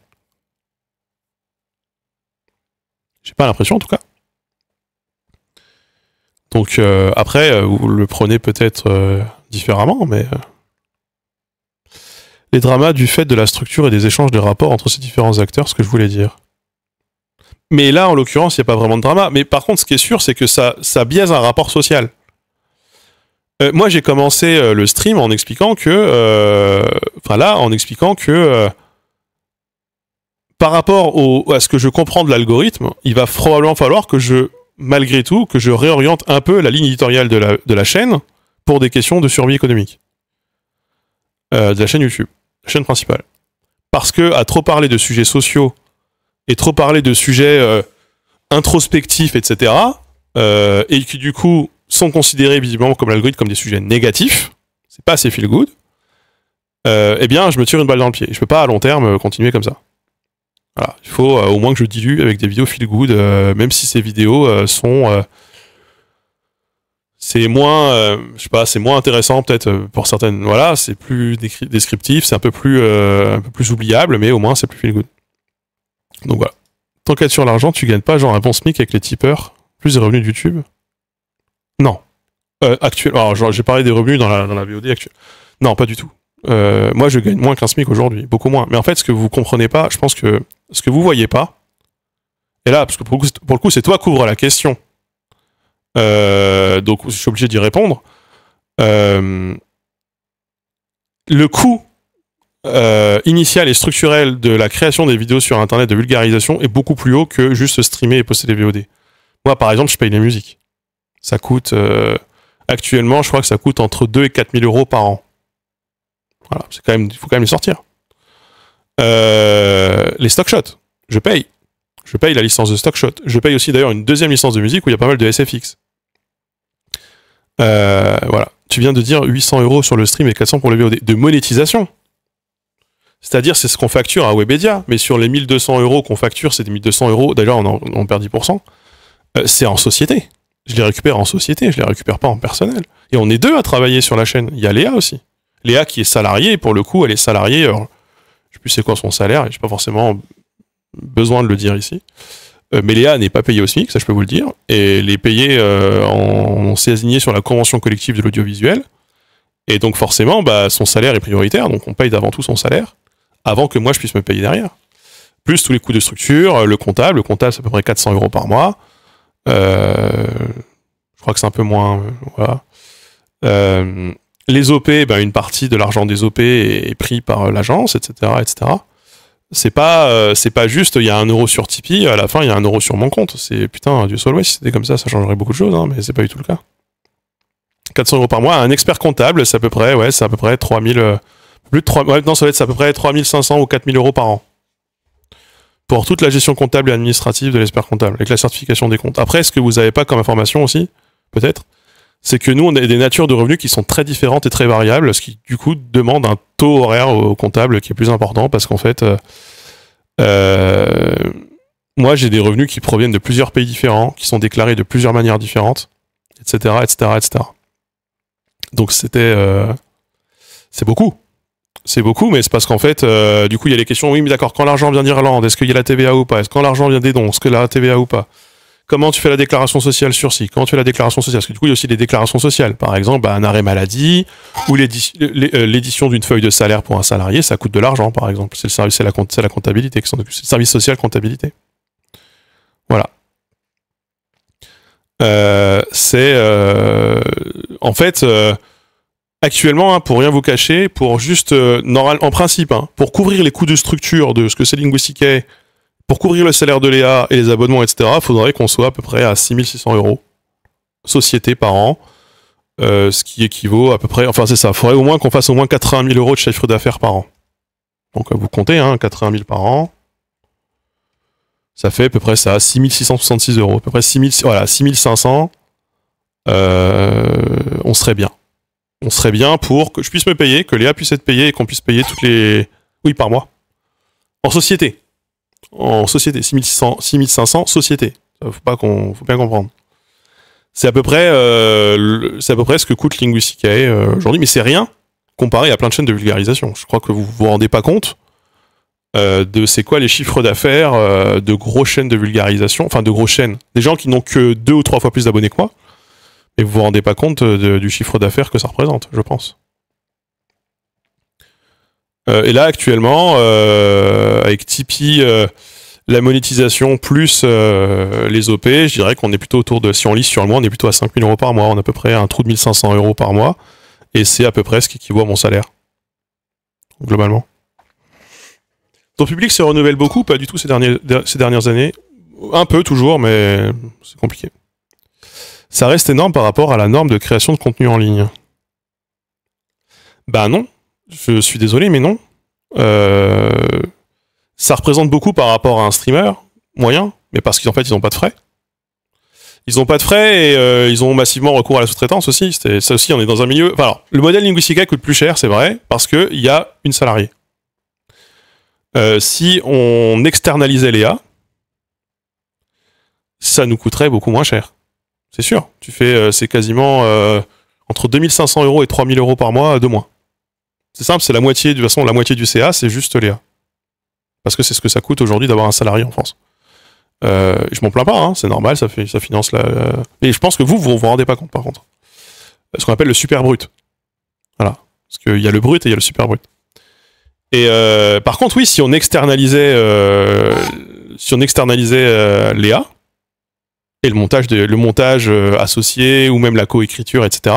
J'ai pas l'impression, en tout cas. Donc après, vous le prenez peut-être différemment, mais... les dramas du fait de la structure et des échanges de rapports entre ces différents acteurs, ce que je voulais dire. Mais là, en l'occurrence, il n'y a pas vraiment de drama. Mais par contre, ce qui est sûr, c'est que ça biaise un rapport social. Moi, j'ai commencé le stream en expliquant que... par rapport à ce que je comprends de l'algorithme, il va probablement falloir que malgré tout, que je réoriente un peu la ligne éditoriale de la chaîne pour des questions de survie économique. De la chaîne YouTube. La chaîne principale. Parce que à trop parler de sujets sociaux et trop parler de sujets introspectifs, etc., et qui du coup sont considérés visiblement comme l'algorithme comme des sujets négatifs, c'est pas assez feel good, eh bien je me tire une balle dans le pied. Je peux pas à long terme continuer comme ça. Voilà. Il faut au moins que je dilue avec des vidéos feel good, même si ces vidéos sont... c'est moins, je sais pas, c'est moins intéressant peut-être pour certaines. Voilà, c'est plus descriptif, c'est un peu plus oubliable, mais au moins c'est plus feel good. Donc voilà. Tant qu'à être sur l'argent, tu gagnes pas genre un bon SMIC avec les tipeurs, plus des revenus de YouTube? Non. Actuellement, alors j'ai parlé des revenus dans la VOD actuelle. Non, pas du tout. Moi, je gagne moins qu'un SMIC aujourd'hui, beaucoup moins. Mais en fait, ce que vous comprenez pas, je pense que ce que vous voyez pas, et là, parce que pour le coup, c'est toi qui ouvre la question. Donc, je suis obligé d'y répondre. Le coût initial et structurel de la création des vidéos sur Internet de vulgarisation est beaucoup plus haut que juste streamer et poster des VOD. Moi, par exemple, je paye les musiques. Ça coûte... actuellement, je crois que ça coûte entre 2 et 4 000 euros par an. Voilà, il faut quand même les sortir. Les stockshots, je paye. Je paye la licence de stockshot. Je paye aussi d'ailleurs une deuxième licence de musique où il y a pas mal de SFX. Voilà. Tu viens de dire 800 euros sur le stream et 400 pour le VOD. De monétisation. C'est-à-dire, c'est ce qu'on facture à Webedia. Mais sur les 1200 euros qu'on facture, c'est des 1200 euros. D'ailleurs, on perd 10%. C'est en société. Je les récupère en société. Je les récupère pas en personnel. Et on est deux à travailler sur la chaîne. Il y a Léa aussi. Léa qui est salariée. Pour le coup, elle est salariée. Alors, je sais plus c'est quoi son salaire. Et j'ai pas forcément besoin de le dire ici. Mais Léa n'est pas payée au SMIC, ça je peux vous le dire. Et elle est payée, on s'est aligné sur la convention collective de l'audiovisuel. Et donc forcément, bah, son salaire est prioritaire, donc on paye d'avant tout son salaire, avant que moi je puisse me payer derrière. Plus tous les coûts de structure, le comptable c'est à peu près 400 euros par mois. Je crois que c'est un peu moins. Voilà. Les OP, bah, une partie de l'argent des OP est pris par l'agence, etc., etc. C'est pas juste, il y a 1 euro sur Tipeee, à la fin, il y a 1 euro sur mon compte. C'est, putain, Dieu soit loué, si c'était comme ça changerait beaucoup de choses, hein, mais c'est pas du tout le cas. 400 euros par mois, un expert comptable, c'est à peu près 3000, plus de 3, ouais, non, ça va être à peu près 3500 ou 4000 euros par an. Pour toute la gestion comptable et administrative de l'expert comptable, avec la certification des comptes. Après, ce que vous avez pas comme information aussi, peut-être, c'est que nous, on a des natures de revenus qui sont très différentes et très variables, ce qui, du coup, demande un taux horaire au comptable qui est plus important, parce qu'en fait, moi, j'ai des revenus qui proviennent de plusieurs pays différents, qui sont déclarés de plusieurs manières différentes, etc., etc., etc. Donc, c'est beaucoup. C'est beaucoup, mais c'est parce qu'en fait, du coup, il y a les questions, oui, mais d'accord, quand l'argent vient d'Irlande, est-ce qu'il y a la TVA ou pas? Est-ce que quand l'argent vient des dons, est-ce que la TVA ou pas? Comment tu fais la déclaration sociale sur site? Comment tu fais la déclaration sociale? Parce que du coup, il y a aussi des déclarations sociales. Par exemple, bah, un arrêt maladie ou l'édition d'une feuille de salaire pour un salarié, ça coûte de l'argent, par exemple. C'est le service, c'est la comptabilité qui s'en occupe. C'est le service social comptabilité. Voilà. En fait, actuellement, hein, pour rien vous cacher, pour juste, en principe, hein, pour couvrir les coûts de structure de ce que c'est Linguistica, pour couvrir le salaire de Léa et les abonnements, etc., il faudrait qu'on soit à peu près à 6600 euros société par an, ce qui équivaut à peu près, enfin c'est ça, il faudrait au moins qu'on fasse au moins 80 000 euros de chiffre d'affaires par an. Donc vous comptez, hein, 80 000 par an, ça fait à peu près ça, 6666 euros, à peu près 6500, on serait bien. On serait bien pour que je puisse me payer, que Léa puisse être payée et qu'on puisse payer toutes les... Oui, par mois. En société. En société, 6500 société. Faut bien comprendre. C'est à peu près ce que coûte Linguistica aujourd'hui, mais c'est rien comparé à plein de chaînes de vulgarisation. Je crois que vous vous rendez pas compte de c'est quoi les chiffres d'affaires de grosses chaînes de vulgarisation, enfin de grosses chaînes, des gens qui n'ont que 2 ou 3 fois plus d'abonnés que moi, et vous vous rendez pas compte du chiffre d'affaires que ça représente, je pense. Et là, actuellement, avec Tipeee, la monétisation plus les OP, je dirais qu'on est plutôt autour de, si on lise sur le mois, on est plutôt à 5000 euros par mois. On a à peu près un trou de 1500 euros par mois. Et c'est à peu près ce qui équivaut à mon salaire. Globalement. Ton public se renouvelle beaucoup, pas du tout ces dernières années. Un peu toujours, mais c'est compliqué. Ça reste énorme par rapport à la norme de création de contenu en ligne. Bah non. Je suis désolé, mais non. Ça représente beaucoup par rapport à un streamer moyen, mais parce qu'en fait, ils n'ont pas de frais. Ils n'ont pas de frais et ils ont massivement recours à la sous-traitance aussi. Ça aussi, on est dans un milieu... Enfin, alors, le modèle Linguistica coûte plus cher, c'est vrai, parce qu'il y a une salariée. Si on externalisait Léa, ça nous coûterait beaucoup moins cher. C'est sûr. Tu fais, c'est quasiment entre 2500 euros et 3000 euros par mois de moins. C'est simple, c'est la moitié, de toute façon, la moitié du CA, c'est juste Léa. Parce que c'est ce que ça coûte aujourd'hui d'avoir un salarié en France. Je m'en plains pas, hein, c'est normal, ça finance la... Et je pense que vous rendez pas compte, par contre. Ce qu'on appelle le super brut. Voilà. Parce qu'il y a le brut et il y a le super brut. Et par contre, oui, si on externalisait l'EA, et le montage associé, ou même la coécriture, etc.,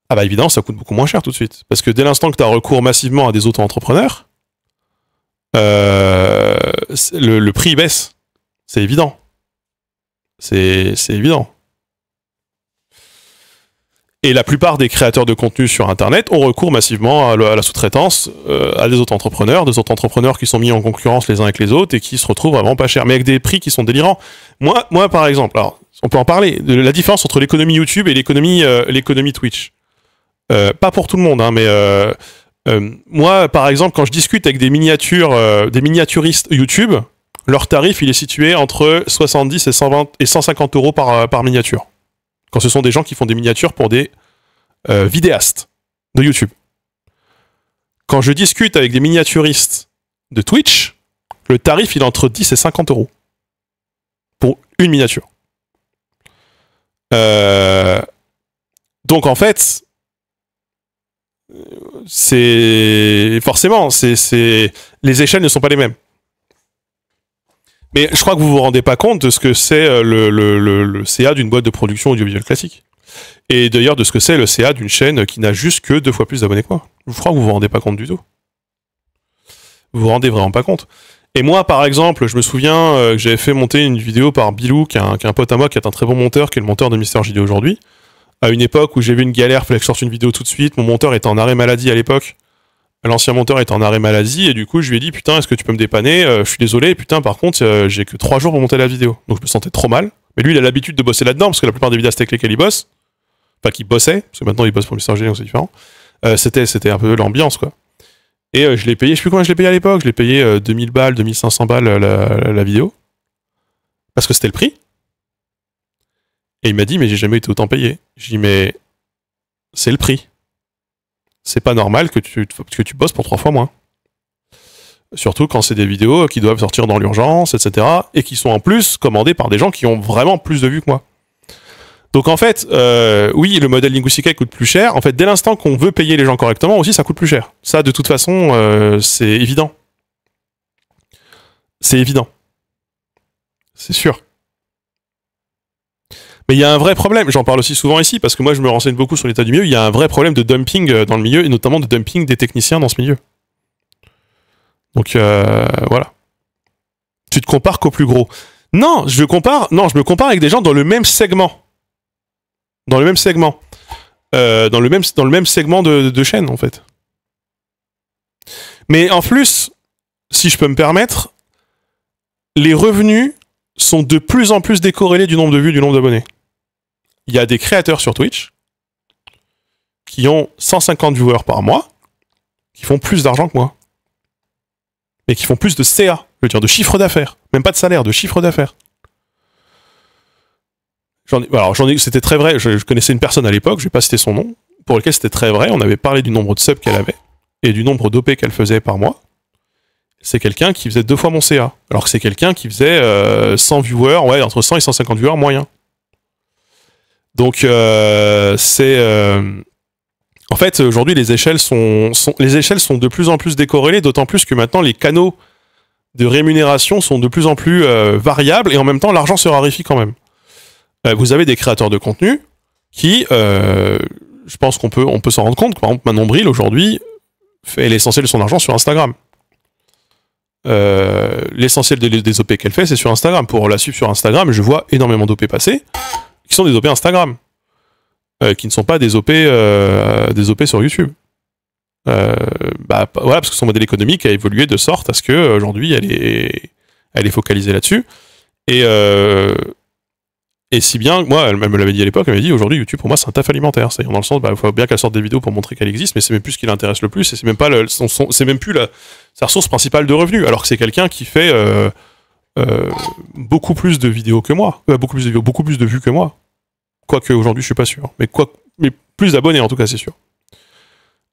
ah bah évidemment, ça coûte beaucoup moins cher tout de suite. Parce que dès l'instant que tu as recours massivement à des auto-entrepreneurs, le prix baisse. C'est évident. C'est évident. Et la plupart des créateurs de contenu sur Internet ont recours massivement à la sous-traitance, à des auto-entrepreneurs qui sont mis en concurrence les uns avec les autres et qui se retrouvent vraiment pas chers, mais avec des prix qui sont délirants. Moi par exemple, alors, on peut en parler, de la différence entre l'économie YouTube et l'économie Twitch. Pas pour tout le monde, hein, mais moi, par exemple, quand je discute avec des miniaturistes YouTube, leur tarif, il est situé entre 70 et 150 euros par miniature. Quand ce sont des gens qui font des miniatures pour des vidéastes de YouTube. Quand je discute avec des miniaturistes de Twitch, le tarif, il est entre 10 et 50 euros pour une miniature. Donc, en fait... forcément, les échelles ne sont pas les mêmes. Mais je crois que vous vous rendez pas compte de ce que c'est le CA d'une boîte de production audiovisuelle classique. Et d'ailleurs de ce que c'est le CA d'une chaîne qui n'a juste que 2 fois plus d'abonnés que moi. Je crois que vous vous rendez pas compte du tout. Vous vous rendez vraiment pas compte. Et moi, par exemple, je me souviens que j'avais fait monter une vidéo par Bilou, qui est un pote à moi, qui est un très bon monteur, qui est le monteur de Mister JD aujourd'hui. À une époque où j'avais une galère, fallait que je sorte une vidéo tout de suite. Mon monteur était en arrêt maladie à l'époque. L'ancien monteur était en arrêt maladie et du coup je lui ai dit putain est-ce que tu peux me dépanner, je suis désolé, putain par contre j'ai que 3 jours pour monter la vidéo. Donc je me sentais trop mal. Mais lui il a l'habitude de bosser là-dedans parce que la plupart des vidéastes avec lesquels il bosse, enfin qu'il bossait, parce que maintenant il bosse pour Mister G donc c'est différent, c'était un peu l'ambiance quoi. Et je l'ai payé, je sais plus combien je l'ai payé à l'époque, je l'ai payé 2000 balles, 2500 balles la vidéo. Parce que c'était le prix. Et il m'a dit mais j'ai jamais été autant payé. Je dis mais c'est le prix. C'est pas normal que tu bosses pour 3 fois moins. Surtout quand c'est des vidéos qui doivent sortir dans l'urgence, etc. Et qui sont en plus commandées par des gens qui ont vraiment plus de vues que moi. Donc en fait, oui, le modèle Linguistica coûte plus cher. En fait, dès l'instant qu'on veut payer les gens correctement, aussi ça coûte plus cher. Ça, de toute façon, c'est évident. C'est évident. C'est sûr. Mais il y a un vrai problème, j'en parle aussi souvent ici, parce que moi je me renseigne beaucoup sur l'état du milieu, il y a un vrai problème de dumping dans le milieu, et notamment de dumping des techniciens dans ce milieu. Donc voilà. Tu te compares qu'au plus gros. Non, je me compare avec des gens dans le même segment. Dans le même segment. Dans le même segment de chaîne, en fait. Mais en plus, si je peux me permettre, les revenus sont de plus en plus décorrélés du nombre de vues, du nombre d'abonnés. Il y a des créateurs sur Twitch qui ont 150 viewers par mois, qui font plus d'argent que moi. Et qui font plus de CA, je veux dire de chiffre d'affaires. Même pas de salaire, de chiffre d'affaires. C'était très vrai, je connaissais une personne à l'époque, je vais pas citer son nom, pour lequel c'était très vrai, on avait parlé du nombre de subs qu'elle avait, et du nombre d'OP qu'elle faisait par mois. C'est quelqu'un qui faisait 2 fois mon CA. Alors que c'est quelqu'un qui faisait 100 viewers, ouais, entre 100 et 150 viewers moyens. Donc, en fait, aujourd'hui, les échelles sont de plus en plus décorrélées, d'autant plus que maintenant, les canaux de rémunération sont de plus en plus variables, et en même temps, l'argent se raréfie quand même. Vous avez des créateurs de contenu qui, je pense qu'on peut s'en rendre compte, par exemple, Manon Bril, aujourd'hui, fait l'essentiel de son argent sur Instagram. L'essentiel des OP qu'elle fait, c'est sur Instagram. Pour la suivre sur Instagram, je vois énormément d'OP passer, qui sont des OP Instagram, qui ne sont pas des OP sur YouTube. Voilà, parce que son modèle économique a évolué de sorte à ce que aujourd'hui elle est focalisée là-dessus. Et si bien, moi, elle me l'avait dit à l'époque, elle m'avait dit aujourd'hui YouTube pour moi c'est un taf alimentaire. C'est-à-dire dans le sens, il faut bien qu'elle sorte des vidéos pour montrer qu'elle existe, mais c'est même plus ce qui l'intéresse le plus, et c'est même pas c'est même plus sa ressource principale de revenus, alors que c'est quelqu'un qui fait beaucoup plus de vidéos que moi, beaucoup plus de vues que moi. Quoique aujourd'hui je suis pas sûr, mais plus d'abonnés en tout cas c'est sûr.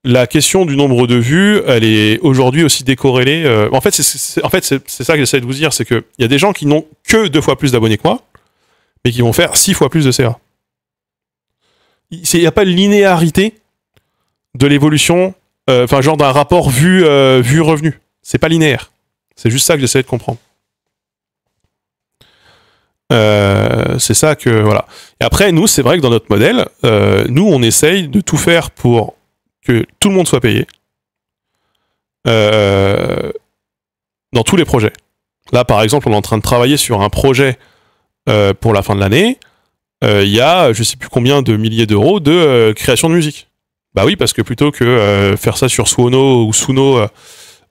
la question du nombre de vues, elle est aujourd'hui aussi décorrélée. En fait, c'est ça que j'essaie de vous dire, c'est qu'il y a des gens qui n'ont que 2 fois plus d'abonnés que moi, mais qui vont faire 6 fois plus de CA. Il n'y a pas de linéarité de l'évolution, genre d'un rapport vue-revenu. C'est pas linéaire. C'est juste ça que j'essaie de comprendre. C'est ça que voilà. Et après, nous, c'est vrai que dans notre modèle, nous, on essaye de tout faire pour que tout le monde soit payé dans tous les projets. Là, par exemple, on est en train de travailler sur un projet pour la fin de l'année. Il y a, je sais plus combien de milliers d'euros de création de musique. Bah oui, parce que plutôt que faire ça sur Suono ou Suno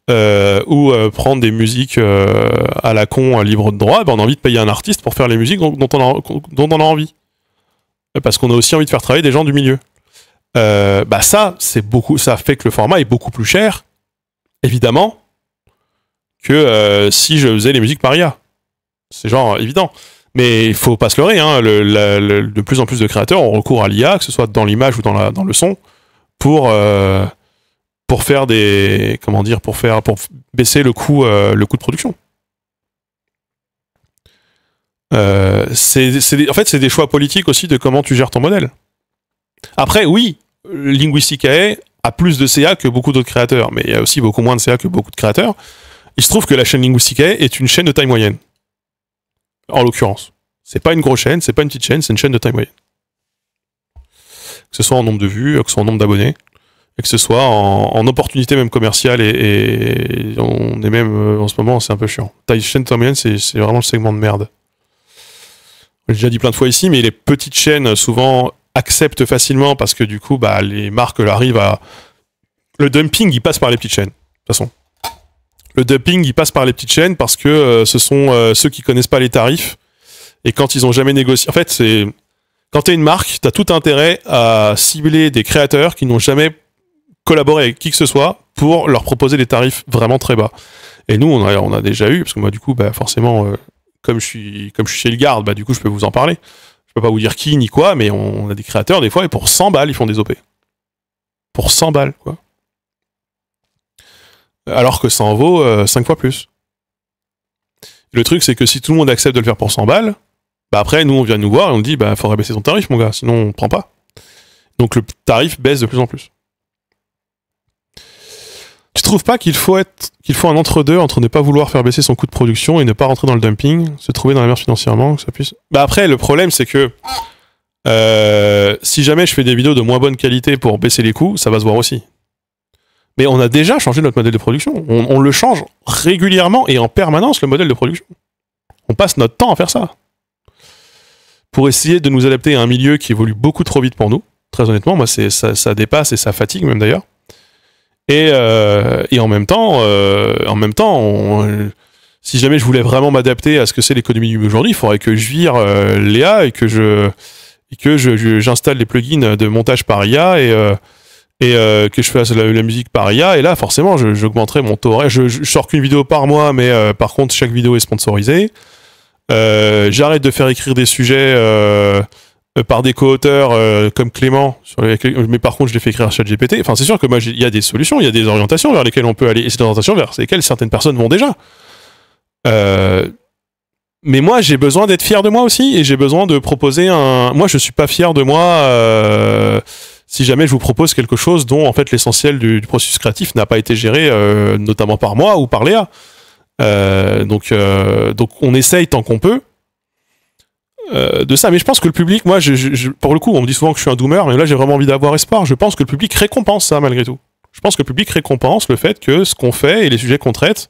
ou prendre des musiques à la con libre de droit, on a envie de payer un artiste pour faire les musiques dont on a envie. Parce qu'on a aussi envie de faire travailler des gens du milieu. Ça fait que le format est beaucoup plus cher, évidemment, que si je faisais les musiques par IA. C'est genre évident. Mais il faut pas se leurrer, hein, de plus en plus de créateurs ont recours à l'IA, que ce soit dans l'image ou dans le son, pour faire pour baisser le coût de production. C'est des choix politiques aussi de comment tu gères ton modèle. Après, oui, Linguisticae a plus de CA que beaucoup d'autres créateurs, mais il y a aussi beaucoup moins de CA que beaucoup de créateurs. Il se trouve que la chaîne Linguisticae est une chaîne de taille moyenne. En l'occurrence. C'est pas une grosse chaîne, c'est pas une petite chaîne, c'est une chaîne de taille moyenne. Que ce soit en nombre de vues, que ce soit en nombre d'abonnés, et que ce soit en opportunité même commerciale, et on est même, en ce moment, c'est un peu chiant. Chaîne de taille moyenne, c'est vraiment le segment de merde. J'ai déjà dit plein de fois ici, mais les petites chaînes, souvent, acceptent facilement, parce que du coup, les marques arrivent à... Le dumping, il passe par les petites chaînes, de toute façon. Le dumping, il passe par les petites chaînes parce que ce sont ceux qui connaissent pas les tarifs. Et quand ils ont jamais négocié... En fait, quand t'es une marque, t'as tout intérêt à cibler des créateurs qui n'ont jamais collaboré avec qui que ce soit pour leur proposer des tarifs vraiment très bas. Et nous, on a déjà eu, parce que moi, du coup, forcément, comme je suis chez le garde, du coup, je peux vous en parler. Je peux pas vous dire qui ni quoi, mais on a des créateurs, des fois, et pour 100 balles, ils font des OP. Pour 100 balles, quoi. Alors que ça en vaut 5 fois plus. Le truc, c'est que si tout le monde accepte de le faire pour 100 balles, après, nous, on vient nous voir et on dit, faudrait baisser ton tarif, mon gars, sinon on ne prend pas. Donc le tarif baisse de plus en plus. Tu trouves pas qu'il faut un entre-deux entre ne pas vouloir faire baisser son coût de production et ne pas rentrer dans le dumping, se trouver dans la merde financièrement, que ça puisse... Après, le problème, c'est que si jamais je fais des vidéos de moins bonne qualité pour baisser les coûts, ça va se voir aussi. Mais on a déjà changé notre modèle de production. On le change régulièrement et en permanence, le modèle de production. On passe notre temps à faire ça. Pour essayer de nous adapter à un milieu qui évolue beaucoup trop vite pour nous. Très honnêtement, moi, ça dépasse et ça fatigue même d'ailleurs. Et en même temps, si jamais je voulais vraiment m'adapter à ce que c'est l'économie du aujourd'hui, il faudrait que je vire Léa et que j'installe les plugins de montage par IA et que je fasse la musique par IA, et là forcément j'augmenterai mon taux horaire. Je sors qu'une vidéo par mois, mais par contre chaque vidéo est sponsorisée. J'arrête de faire écrire des sujets par des co-auteurs comme Clément, mais par contre je les fais écrire à ChatGPT. Enfin, c'est sûr que moi il y a des solutions, il y a des orientations vers lesquelles on peut aller, et c'est des orientations vers lesquelles certaines personnes vont déjà. Mais moi j'ai besoin d'être fier de moi aussi, et j'ai besoin de proposer moi je suis pas fier de moi si jamais je vous propose quelque chose dont en fait l'essentiel du processus créatif n'a pas été géré notamment par moi ou par Léa. Donc on essaye tant qu'on peut de ça, mais je pense que le public, moi pour le coup on me dit souvent que je suis un doomer, mais là j'ai vraiment envie d'avoir espoir. Je pense que le public récompense ça malgré tout. Je pense que le public récompense le fait que ce qu'on fait et les sujets qu'on traite,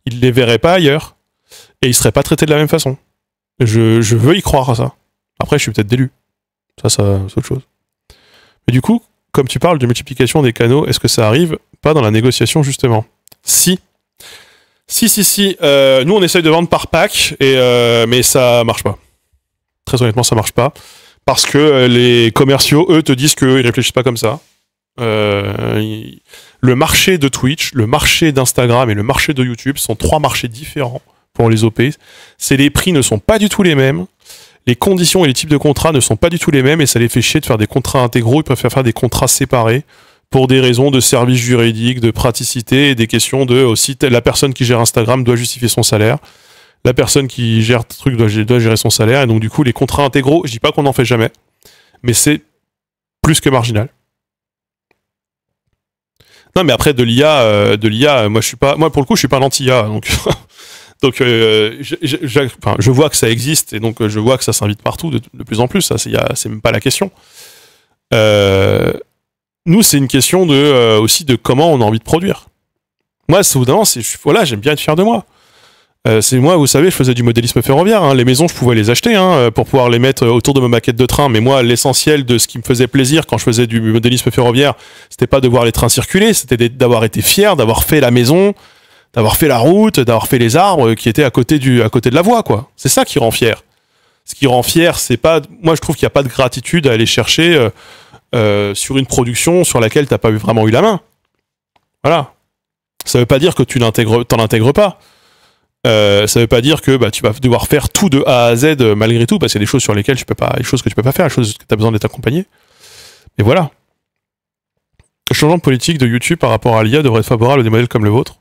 il les verrait pas ailleurs et il serait pas traité de la même façon. Je veux y croire à ça. Après je suis peut-être délu, ça c'est autre chose. Mais du coup, comme tu parles de multiplication des canaux, est-ce que ça arrive pas dans la négociation justement? Si. Nous, on essaye de vendre par pack, mais ça marche pas. Très honnêtement, ça marche pas. Parce que les commerciaux, eux, te disent qu'ils réfléchissent pas comme ça. Le marché de Twitch, le marché d'Instagram et le marché de YouTube sont 3 marchés différents pour les OP. Les prix ne sont pas du tout les mêmes. Les conditions et les types de contrats ne sont pas du tout les mêmes, et ça les fait chier de faire des contrats intégraux. Ils préfèrent faire des contrats séparés pour des raisons de service juridique, de praticité, et des questions de aussi la personne qui gère Instagram doit justifier son salaire, la personne qui gère le truc doit gérer son salaire, et donc du coup les contrats intégraux, je dis pas qu'on n'en fait jamais, mais c'est plus que marginal. Non, mais après de l'IA, moi pour le coup je suis pas l'anti-IA, donc donc je vois que ça existe et donc je vois que ça s'invite partout de plus en plus. Ça, c'est même pas la question. Nous, c'est une question aussi de comment on a envie de produire. Moi, évidemment, voilà, j'aime bien être fier de moi. C'est moi, vous savez, je faisais du modélisme ferroviaire. Hein. Les maisons, je pouvais les acheter pour pouvoir les mettre autour de ma maquette de train. Mais moi, l'essentiel de ce qui me faisait plaisir quand je faisais du modélisme ferroviaire, c'était pas de voir les trains circuler, c'était d'avoir été fier, d'avoir fait la maison, d'avoir fait la route, d'avoir fait les arbres qui étaient à côté de la voie, quoi. C'est ça qui rend fier. Ce qui rend fier, c'est pas. Moi, je trouve qu'il n'y a pas de gratitude à aller chercher sur une production sur laquelle t'as pas vraiment eu la main. Voilà. Ça veut pas dire que t'en intègres pas. Ça veut pas dire que tu vas devoir faire tout de A à Z malgré tout, parce qu'il y a des choses sur lesquelles tu peux pas, des choses que tu peux pas faire, des choses que tu as besoin d'être accompagné. Et voilà. Le changement de politique de YouTube par rapport à l'IA devrait être favorable à des modèles comme le vôtre.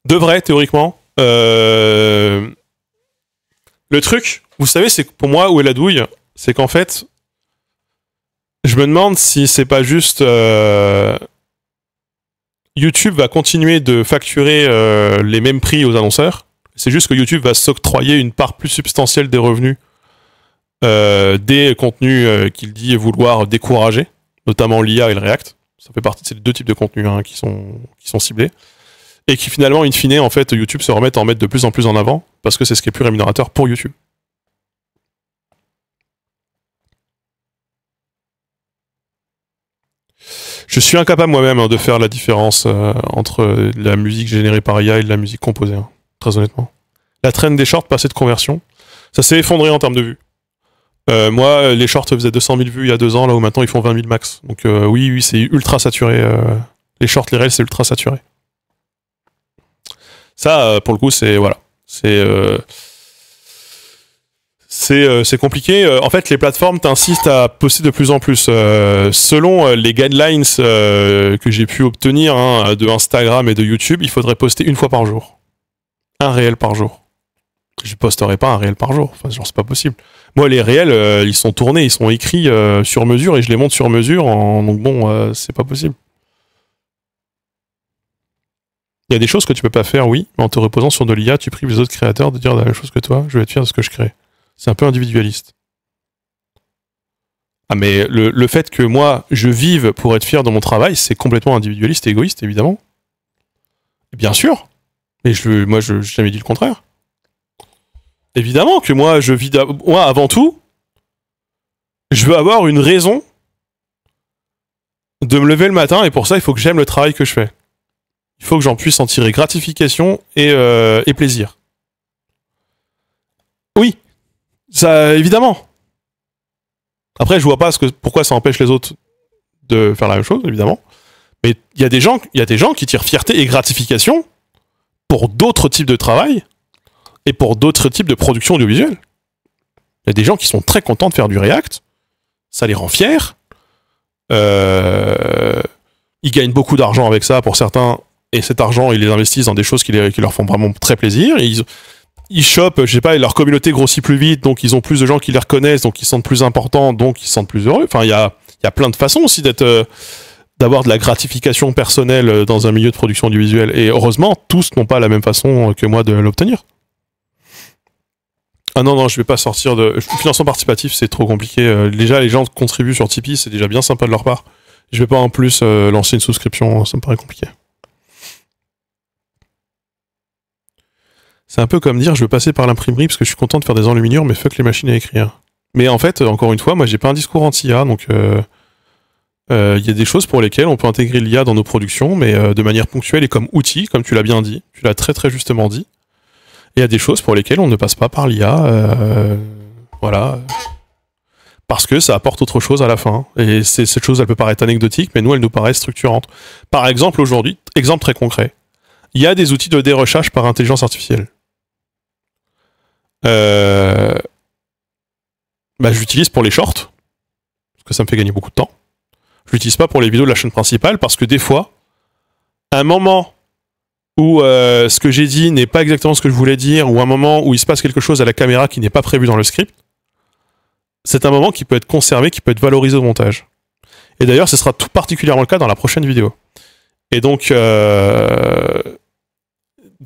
Devrait, théoriquement. Le truc, vous savez, c'est que pour moi, où est la douille, c'est qu'en fait, je me demande si c'est pas juste YouTube va continuer de facturer les mêmes prix aux annonceurs. C'est juste que YouTube va s'octroyer une part plus substantielle des revenus des contenus qu'il dit vouloir décourager, notamment l'IA et le React. Ça fait partie de ces deux types de contenus qui sont ciblés. Et qui finalement, in fine, en fait, YouTube se remet à en mettre de plus en plus en avant, parce que c'est ce qui est plus rémunérateur pour YouTube. Je suis incapable moi-même de faire la différence entre la musique générée par IA et de la musique composée, très honnêtement. La traîne des shorts, passée de conversion, ça s'est effondré en termes de vues. Moi, les shorts faisaient 200 000 vues il y a 2 ans, là où maintenant ils font 20 000 max. Donc oui, c'est ultra saturé. Les shorts, les reels, c'est ultra saturé. Ça, pour le coup, c'est voilà, c'est compliqué. En fait, les plateformes t'insistent à poster de plus en plus. Selon les guidelines que j'ai pu obtenir de Instagram et de YouTube, il faudrait poster 1 fois par jour. Un réel par jour. Je posterai pas un réel par jour. Enfin, genre, c'est pas possible. Moi, les réels, ils sont tournés, ils sont écrits sur mesure et je les monte sur mesure. Donc bon, c'est pas possible. Il y a des choses que tu peux pas faire, oui, mais en te reposant sur de l'IA, tu prives les autres créateurs de dire la même chose que toi. Je vais être fier de ce que je crée. C'est un peu individualiste. Ah, mais le fait que moi, je vive pour être fier de mon travail, c'est complètement individualiste et égoïste, évidemment. Bien sûr. Mais moi, je n'ai jamais dit le contraire. Évidemment que moi, moi, avant tout, je veux avoir une raison de me lever le matin, et pour ça, il faut que j'aime le travail que je fais. Il faut que j'en puisse en tirer gratification et plaisir. Oui, ça, évidemment. Après, je vois pas pourquoi ça empêche les autres de faire la même chose, évidemment. Mais il y a des gens qui tirent fierté et gratification pour d'autres types de travail et pour d'autres types de production audiovisuelle. Il y a des gens qui sont très contents de faire du React. Ça les rend fiers. Ils gagnent beaucoup d'argent avec ça pour certains. Et cet argent, ils les investissent dans des choses qui leur font vraiment très plaisir. Et ils chopent, je sais pas, et leur communauté grossit plus vite, donc ils ont plus de gens qui les reconnaissent, donc ils se sentent plus importants, donc ils se sentent plus heureux. Enfin, il y a plein de façons aussi d'avoir de la gratification personnelle dans un milieu de production audiovisuelle. Et heureusement, tous n'ont pas la même façon que moi de l'obtenir. Ah non, je vais pas sortir de... Le financement participatif, c'est trop compliqué. Déjà, les gens contribuent sur Tipeee, c'est déjà bien sympa de leur part. Je vais pas en plus lancer une souscription, ça me paraît compliqué. C'est un peu comme dire je veux passer par l'imprimerie parce que je suis content de faire des enluminures, mais fuck les machines à écrire. Mais en fait, encore une fois, moi j'ai pas un discours anti-IA, donc y a des choses pour lesquelles on peut intégrer l'IA dans nos productions, mais de manière ponctuelle et comme outil, comme tu l'as bien dit, tu l'as très très justement dit. Et il y a des choses pour lesquelles on ne passe pas par l'IA, voilà, parce que ça apporte autre chose à la fin. Et cette chose, elle peut paraître anecdotique, mais nous, elle nous paraît structurante. Par exemple, aujourd'hui, exemple très concret, il y a des outils de dérecherche par intelligence artificielle. J'utilise pour les shorts, parce que ça me fait gagner beaucoup de temps. Je l'utilise pas pour les vidéos de la chaîne principale parce que des fois, à un moment où ce que j'ai dit n'est pas exactement ce que je voulais dire, ou un moment où il se passe quelque chose à la caméra qui n'est pas prévu dans le script, c'est un moment qui peut être conservé, qui peut être valorisé au montage. Et d'ailleurs, ce sera tout particulièrement le cas dans la prochaine vidéo. Et donc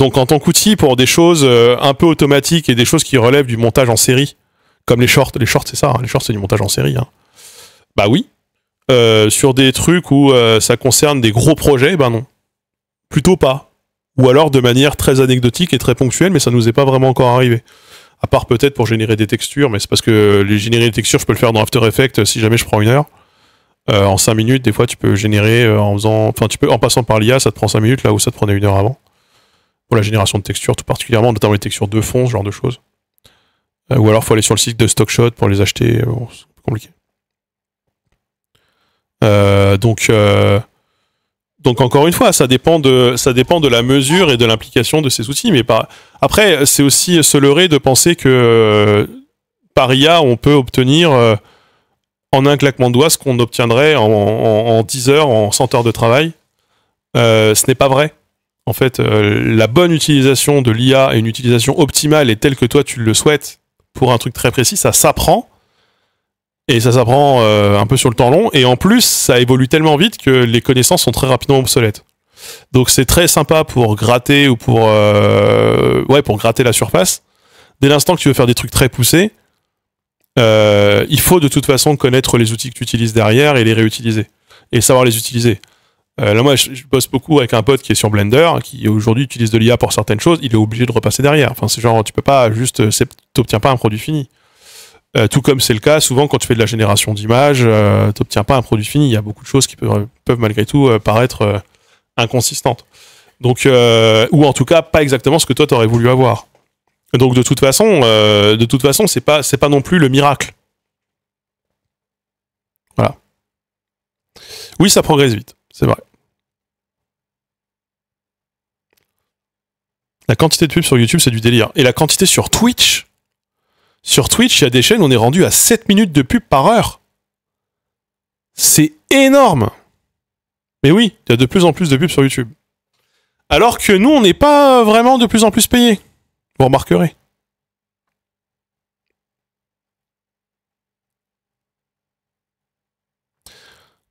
en tant qu'outil pour des choses un peu automatiques et des choses qui relèvent du montage en série, comme les shorts c'est ça, hein, les shorts c'est du montage en série. Hein. Bah oui. Sur des trucs où ça concerne des gros projets, bah non. Plutôt pas. Ou alors de manière très anecdotique et très ponctuelle, mais ça nous est pas vraiment encore arrivé. À part peut-être pour générer des textures, mais c'est parce que les générer des textures, je peux le faire dans After Effects si jamais je prends 1 heure. En 5 minutes, des fois, tu peux générer en passant par l'IA, ça te prend 5 minutes là où ça te prenait 1 heure avant. Pour la génération de textures, tout particulièrement, notamment les textures de fond, ce genre de choses. Ou alors, faut aller sur le site de Stockshot pour les acheter. Bon, c'est un peu compliqué. Donc encore une fois, ça dépend de la mesure et de l'implication de ces outils. Mais après, c'est aussi se leurrer de penser que par IA, on peut obtenir en un claquement de doigts ce qu'on obtiendrait en 10 heures, en 100 heures de travail. Ce n'est pas vrai. En fait, la bonne utilisation de l'IA et une utilisation optimale et telle que toi tu le souhaites pour un truc très précis, ça s'apprend. Et ça s'apprend un peu sur le temps long. Et en plus, ça évolue tellement vite que les connaissances sont très rapidement obsolètes. Donc c'est très sympa pour gratter ou pour gratter la surface. Dès l'instant que tu veux faire des trucs très poussés, il faut de toute façon connaître les outils que tu utilises derrière et les réutiliser. Et savoir les utiliser. Là, moi, je bosse beaucoup avec un pote qui est sur Blender, qui aujourd'hui utilise de l'IA pour certaines choses. Il est obligé de repasser derrière. Enfin, c'est genre, tu peux pas juste... t'obtiens pas un produit fini. Tout comme c'est le cas souvent quand tu fais de la génération d'images, t'obtiens pas un produit fini. Il y a beaucoup de choses qui peuvent malgré tout paraître inconsistantes. Donc, ou en tout cas pas exactement ce que toi t'aurais voulu avoir. Donc de toute façon, c'est pas non plus le miracle. Voilà. Oui, ça progresse vite, c'est vrai. La quantité de pubs sur YouTube, c'est du délire. Et la quantité sur Twitch. Sur Twitch, il y a des chaînes où on est rendu à 7 minutes de pub par heure. C'est énorme. Mais oui, il y a de plus en plus de pubs sur YouTube. Alors que nous, on n'est pas vraiment de plus en plus payés. Vous remarquerez.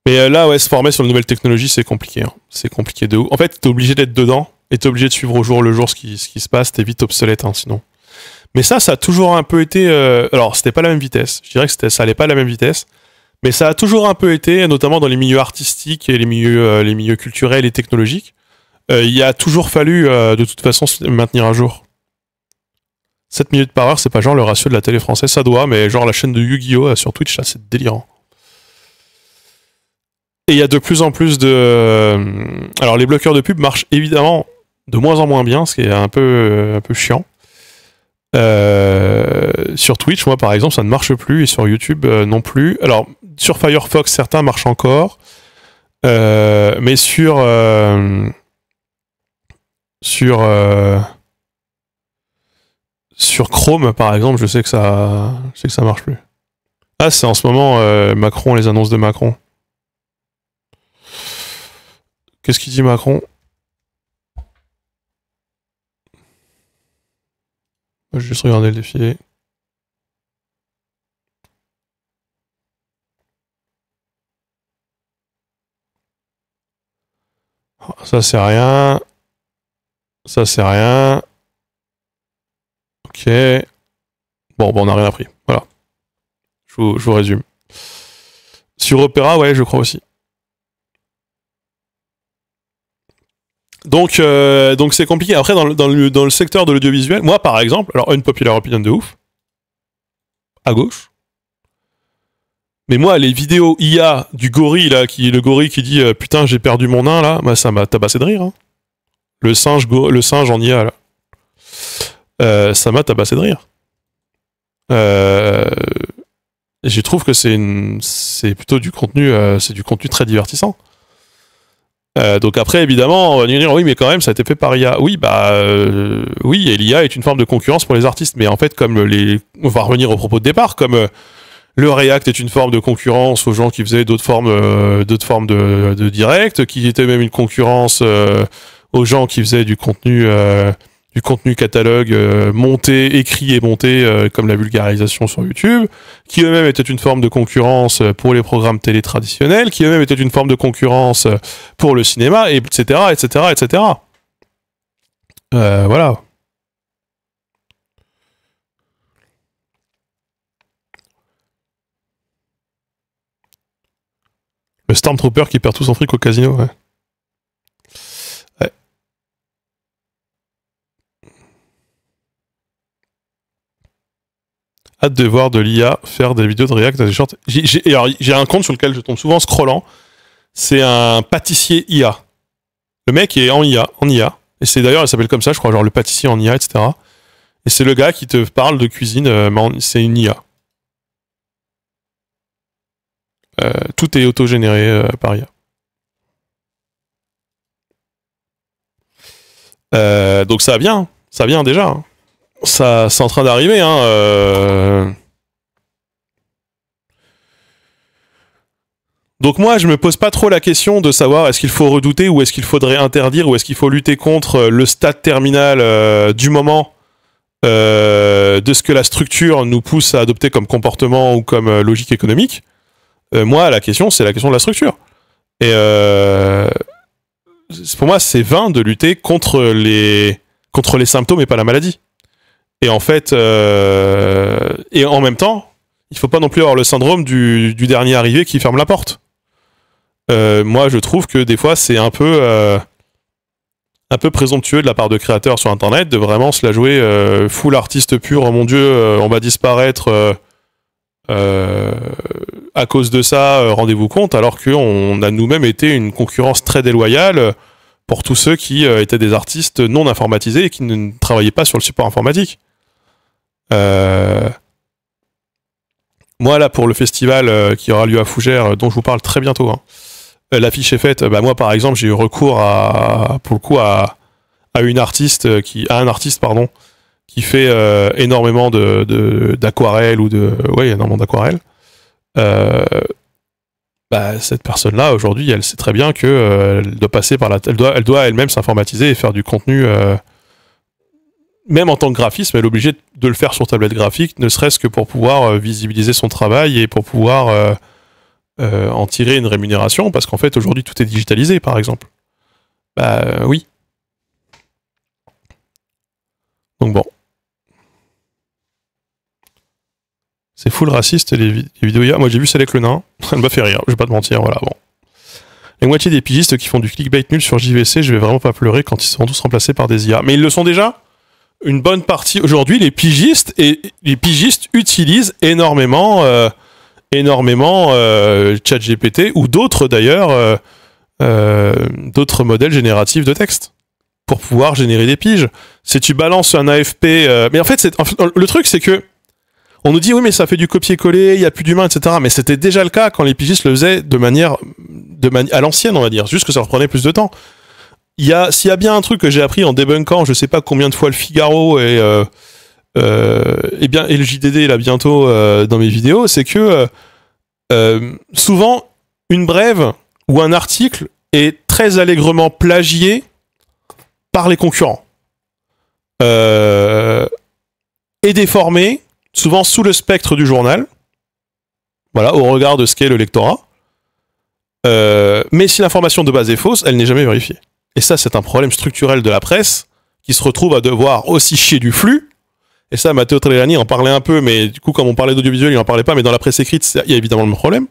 Mais là, ouais, se former sur les nouvelles technologies, c'est compliqué. Hein. C'est compliqué de ouf. En fait, t'es obligé d'être dedans et t'es obligé de suivre au jour le jour ce qui se passe. T'es vite obsolète, hein, sinon. Mais ça a toujours un peu été... alors, c'était pas la même vitesse. Je dirais que ça allait pas à la même vitesse. Mais ça a toujours un peu été, notamment dans les milieux artistiques et les milieux culturels et technologiques. Il a toujours fallu, de toute façon, se maintenir à jour. 7 minutes par heure, c'est pas genre le ratio de la télé française, ça doit, mais genre la chaîne de Yu-Gi-Oh! Sur Twitch, là, c'est délirant. Et il y a de plus en plus de... alors, les bloqueurs de pub marchent évidemment de moins en moins bien, ce qui est un peu chiant. Sur Twitch, moi par exemple, ça ne marche plus, et sur YouTube non plus. Alors sur Firefox, certains marchent encore, mais sur Chrome par exemple, je sais que ça marche plus. Ah, c'est en ce moment Macron, les annonces de Macron. Qu'est-ce qu'il dit Macron? Je vais juste regarder le défilé. Ça c'est rien. Ça c'est rien. Ok. Bon, on n'a rien appris. Voilà. Je vous résume. Sur Opera, ouais, je crois aussi. Donc c'est compliqué. Après, dans le secteur de l'audiovisuel, moi par exemple, alors une populaire opinion de ouf, à gauche. Mais moi, les vidéos IA du gorille là, le gorille qui dit putain j'ai perdu mon nain là, bah, ça m'a tabassé de rire. Hein. Le singe en IA là, ça m'a tabassé de rire. Je trouve que c'est plutôt du contenu, c'est du contenu très divertissant. Donc après, évidemment, on va dire oui, mais quand même, ça a été fait par IA. Oui, oui, et l'IA est une forme de concurrence pour les artistes. Mais en fait, on va revenir au propos de départ, comme le React est une forme de concurrence aux gens qui faisaient d'autres formes de direct, qui était même une concurrence aux gens qui faisaient du contenu catalogue monté, écrit et monté, comme la vulgarisation sur YouTube, qui eux-mêmes étaient une forme de concurrence pour les programmes télé traditionnels, qui eux-mêmes étaient une forme de concurrence pour le cinéma, etc., etc., etc. Voilà. Le Stormtrooper qui perd tout son fric au casino, ouais. Ouais. Hâte de voir de l'IA faire des vidéos de React à des shorts. J'ai un compte sur lequel je tombe souvent en scrollant. C'est un pâtissier IA. Le mec est en IA. Et c'est d'ailleurs, il s'appelle comme ça, je crois, genre le pâtissier en IA, etc. Et c'est le gars qui te parle de cuisine, c'est une IA. Tout est autogénéré par IA. Donc ça vient déjà. Hein. Ça, c'est en train d'arriver. Hein, Donc moi, je me pose pas trop la question de savoir est-ce qu'il faut redouter ou est-ce qu'il faudrait interdire ou est-ce qu'il faut lutter contre le stade terminal du moment de ce que la structure nous pousse à adopter comme comportement ou comme logique économique. Moi, la question, c'est la question de la structure. Et pour moi, c'est vain de lutter contre les symptômes et pas la maladie. Et en fait, et en même temps, il faut pas non plus avoir le syndrome du dernier arrivé qui ferme la porte. Moi, je trouve que des fois, c'est un peu présomptueux de la part de créateurs sur Internet de vraiment se la jouer full artiste pur. Oh mon Dieu, on va disparaître à cause de ça. Rendez-vous compte, alors qu'on a nous-mêmes été une concurrence très déloyale pour tous ceux qui étaient des artistes non informatisés et qui ne travaillaient pas sur le support informatique. Moi, là, pour le festival qui aura lieu à Fougères, dont je vous parle très bientôt, hein, l'affiche est faite. Bah, moi, par exemple, j'ai eu recours à un artiste qui fait énormément d'aquarelles énormément d'aquarelles. Cette personne-là, aujourd'hui, elle sait très bien que elle doit passer par elle doit elle-même s'informatiser et faire du contenu. Même en tant que graphiste, elle est obligée de le faire sur tablette graphique, ne serait-ce que pour pouvoir visibiliser son travail et pour pouvoir en tirer une rémunération, parce qu'en fait, aujourd'hui, tout est digitalisé, par exemple. Bah oui. Donc bon. C'est full raciste, les vidéos IA. Moi, j'ai vu celle avec le nain. Elle m'a fait rire, je vais pas te mentir, voilà, bon. La moitié des pigistes qui font du clickbait nul sur JVC, je vais vraiment pas pleurer quand ils seront tous remplacés par des IA. Mais ils le sont déjà. Une bonne partie aujourd'hui, les pigistes utilisent énormément ChatGPT ou d'autres d'ailleurs, d'autres modèles génératifs de texte pour pouvoir générer des piges. Si tu balances un AFP, mais en fait, le truc c'est que on nous dit oui mais ça fait du copier-coller, il y a plus d'humains, etc. Mais c'était déjà le cas quand les pigistes le faisaient de manière à l'ancienne, on va dire, juste que ça leur prenait plus de temps. S'il y a bien un truc que j'ai appris en débunkant, je sais pas combien de fois le Figaro et le JDD là bientôt dans mes vidéos, c'est que souvent une brève ou un article est très allègrement plagié par les concurrents et déformé, souvent sous le spectre du journal, voilà, au regard de ce qu'est le lectorat. Mais si l'information de base est fausse, elle n'est jamais vérifiée. Et ça, c'est un problème structurel de la presse qui se retrouve à devoir aussi chier du flux. Et ça, Matteo Trelani en parlait un peu, mais du coup, comme on parlait d'audiovisuel, il en parlait pas, mais dans la presse écrite, il y a évidemment le même problème.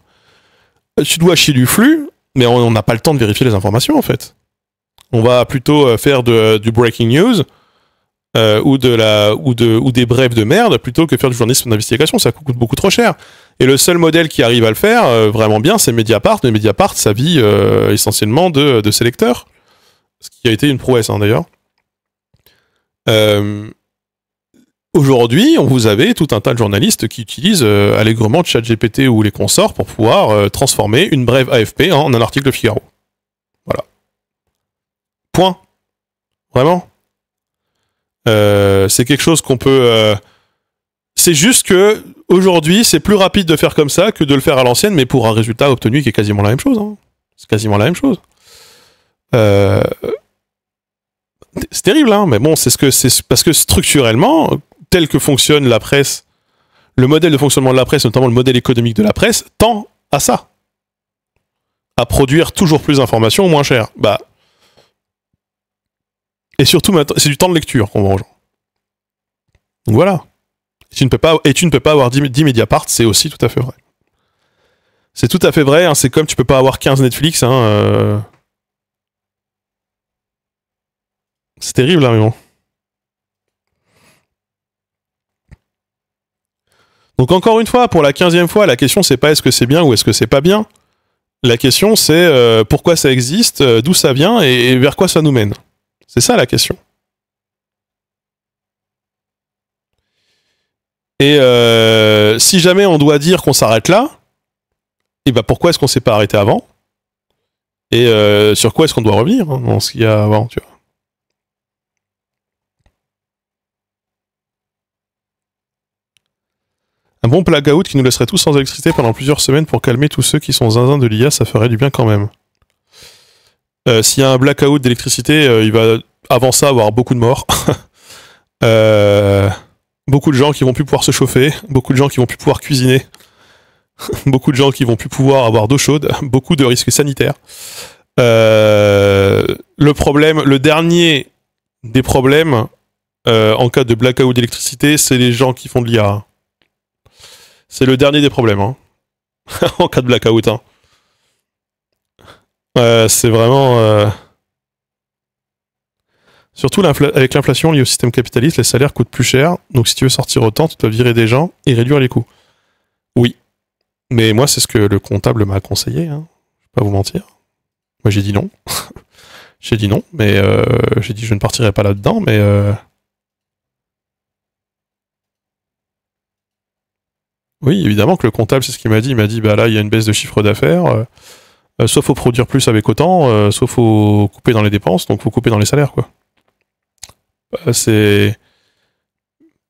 Tu dois chier du flux, mais on n'a pas le temps de vérifier les informations, en fait. On va plutôt faire du breaking news ou des brèves de merde plutôt que faire du journalisme d'investigation. Ça coûte beaucoup trop cher. Et le seul modèle qui arrive à le faire vraiment bien, c'est Mediapart. Mais Mediapart, ça vit essentiellement de ses lecteurs. Ce qui a été une prouesse, hein, d'ailleurs. Aujourd'hui, vous avez tout un tas de journalistes qui utilisent allègrement ChatGPT ou les consorts pour pouvoir transformer une brève AFP en un article Figaro. Voilà. Point. Vraiment. C'est quelque chose qu'on peut... C'est juste que aujourd'hui, c'est plus rapide de faire comme ça que de le faire à l'ancienne, mais pour un résultat obtenu qui est quasiment la même chose. Hein. C'est quasiment la même chose. C'est terrible, hein, mais bon, c'est parce que structurellement, tel que fonctionne la presse, le modèle de fonctionnement de la presse, notamment le modèle économique de la presse, tend à ça, à produire toujours plus d'informations moins cher. Bah, et surtout, c'est du temps de lecture qu'on vend aux gens. Donc voilà. Et tu ne peux pas avoir 10 Mediapart, c'est aussi tout à fait vrai. C'est tout à fait vrai, hein, c'est comme tu peux pas avoir 15 Netflix, hein, c'est terrible, là, mais bon. Donc encore une fois, pour la 15e fois, la question c'est pas est-ce que c'est bien ou est-ce que c'est pas bien. La question c'est pourquoi ça existe, d'où ça vient et vers quoi ça nous mène. C'est ça la question. Et si jamais on doit dire qu'on s'arrête là, et ben pourquoi est-ce qu'on s'est pas arrêté avant? Et sur quoi est-ce qu'on doit revenir hein, dans ce qu'il y a avant, tu vois? Un bon blackout qui nous laisserait tous sans électricité pendant plusieurs semaines pour calmer tous ceux qui sont zinzins de l'IA, ça ferait du bien quand même. S'il y a un blackout d'électricité, il va avant ça avoir beaucoup de morts. Beaucoup de gens qui vont plus pouvoir se chauffer, beaucoup de gens qui vont plus pouvoir cuisiner, beaucoup de gens qui vont plus pouvoir avoir d'eau chaude, beaucoup de risques sanitaires. Le problème, le dernier des problèmes en cas de blackout d'électricité, c'est les gens qui font de l'IA. C'est le dernier des problèmes, hein. En cas de blackout. Hein. C'est vraiment... Surtout avec l'inflation liée au système capitaliste, les salaires coûtent plus cher, donc si tu veux sortir autant, tu dois virer des gens et réduire les coûts. Oui. Mais moi, c'est ce que le comptable m'a conseillé, hein. Je vais pas vous mentir. Moi, j'ai dit non. J'ai dit non, mais j'ai dit je ne partirai pas là-dedans, mais... Oui, évidemment que le comptable, c'est ce qu'il m'a dit. Il m'a dit, bah là, il y a une baisse de chiffre d'affaires. Soit faut produire plus avec autant, soit faut couper dans les dépenses, donc faut couper dans les salaires, quoi. C'est...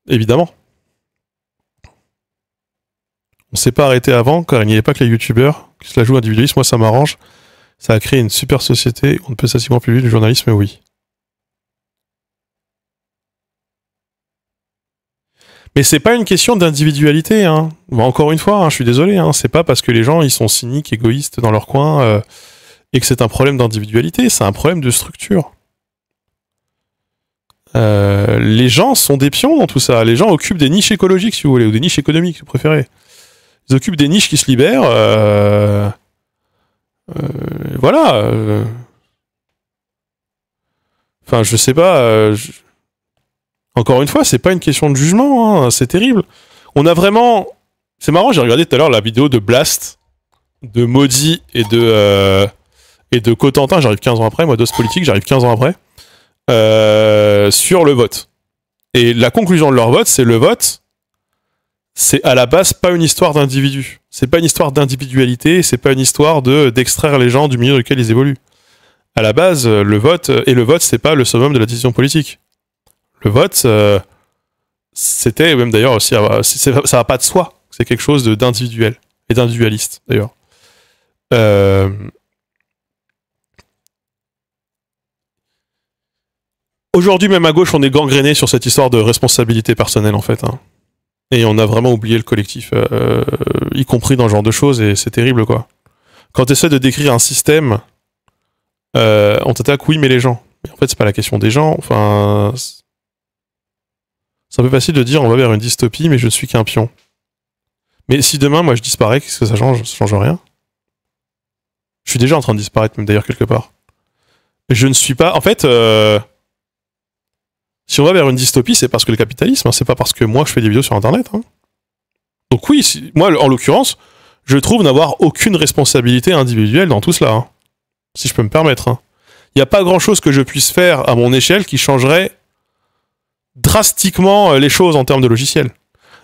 Évidemment. On s'est pas arrêté avant, car il n'y avait pas que les youtubeurs qui se la jouent individualistes. Moi, ça m'arrange. Ça a créé une super société. On ne peut facilement plus vivre du journalisme, oui. Mais c'est pas une question d'individualité, hein. Bon, encore une fois, hein, je suis désolé, hein, c'est pas parce que les gens ils sont cyniques, égoïstes dans leur coin et que c'est un problème d'individualité, c'est un problème de structure. Les gens sont des pions dans tout ça. Les gens occupent des niches écologiques, si vous voulez, ou des niches économiques, si vous préférez. Ils occupent des niches qui se libèrent. Voilà. Enfin, je sais pas. Encore une fois, c'est pas une question de jugement, hein, c'est terrible. On a vraiment... C'est marrant, j'ai regardé tout à l'heure la vidéo de Blast, de Maudit et de Cotentin, j'arrive 15 ans après, moi d'os politique, j'arrive 15 ans après, sur le vote. Et la conclusion de leur vote, c'est le vote, c'est à la base pas une histoire d'individu. C'est pas une histoire d'individualité, c'est pas une histoire d'extraire les gens du milieu dans lequel ils évoluent. À la base, le vote, c'est pas le summum de la décision politique. Le vote, c'était même d'ailleurs aussi, ça va pas de soi, c'est quelque chose d'individuel et d'individualiste d'ailleurs. Aujourd'hui, même à gauche, on est gangréné sur cette histoire de responsabilité personnelle en fait, hein. Et on a vraiment oublié le collectif, y compris dans ce genre de choses, et c'est terrible quoi. Quand tu essaies de décrire un système, on t'attaque, oui, mais les gens. Mais en fait, c'est pas la question des gens, enfin. C'est un peu facile de dire on va vers une dystopie, mais je ne suis qu'un pion. Mais si demain, moi, je disparais, qu'est-ce que ça change? Ça change rien. Je suis déjà en train de disparaître, même d'ailleurs, quelque part. Je ne suis pas... En fait, si on va vers une dystopie, c'est parce que le capitalisme, hein, c'est pas parce que moi, je fais des vidéos sur Internet. Hein. Donc oui, moi, en l'occurrence, je trouve n'avoir aucune responsabilité individuelle dans tout cela. Hein, si je peux me permettre. Hein. Il n'y a pas grand-chose que je puisse faire à mon échelle qui changerait drastiquement les choses en termes de logiciel.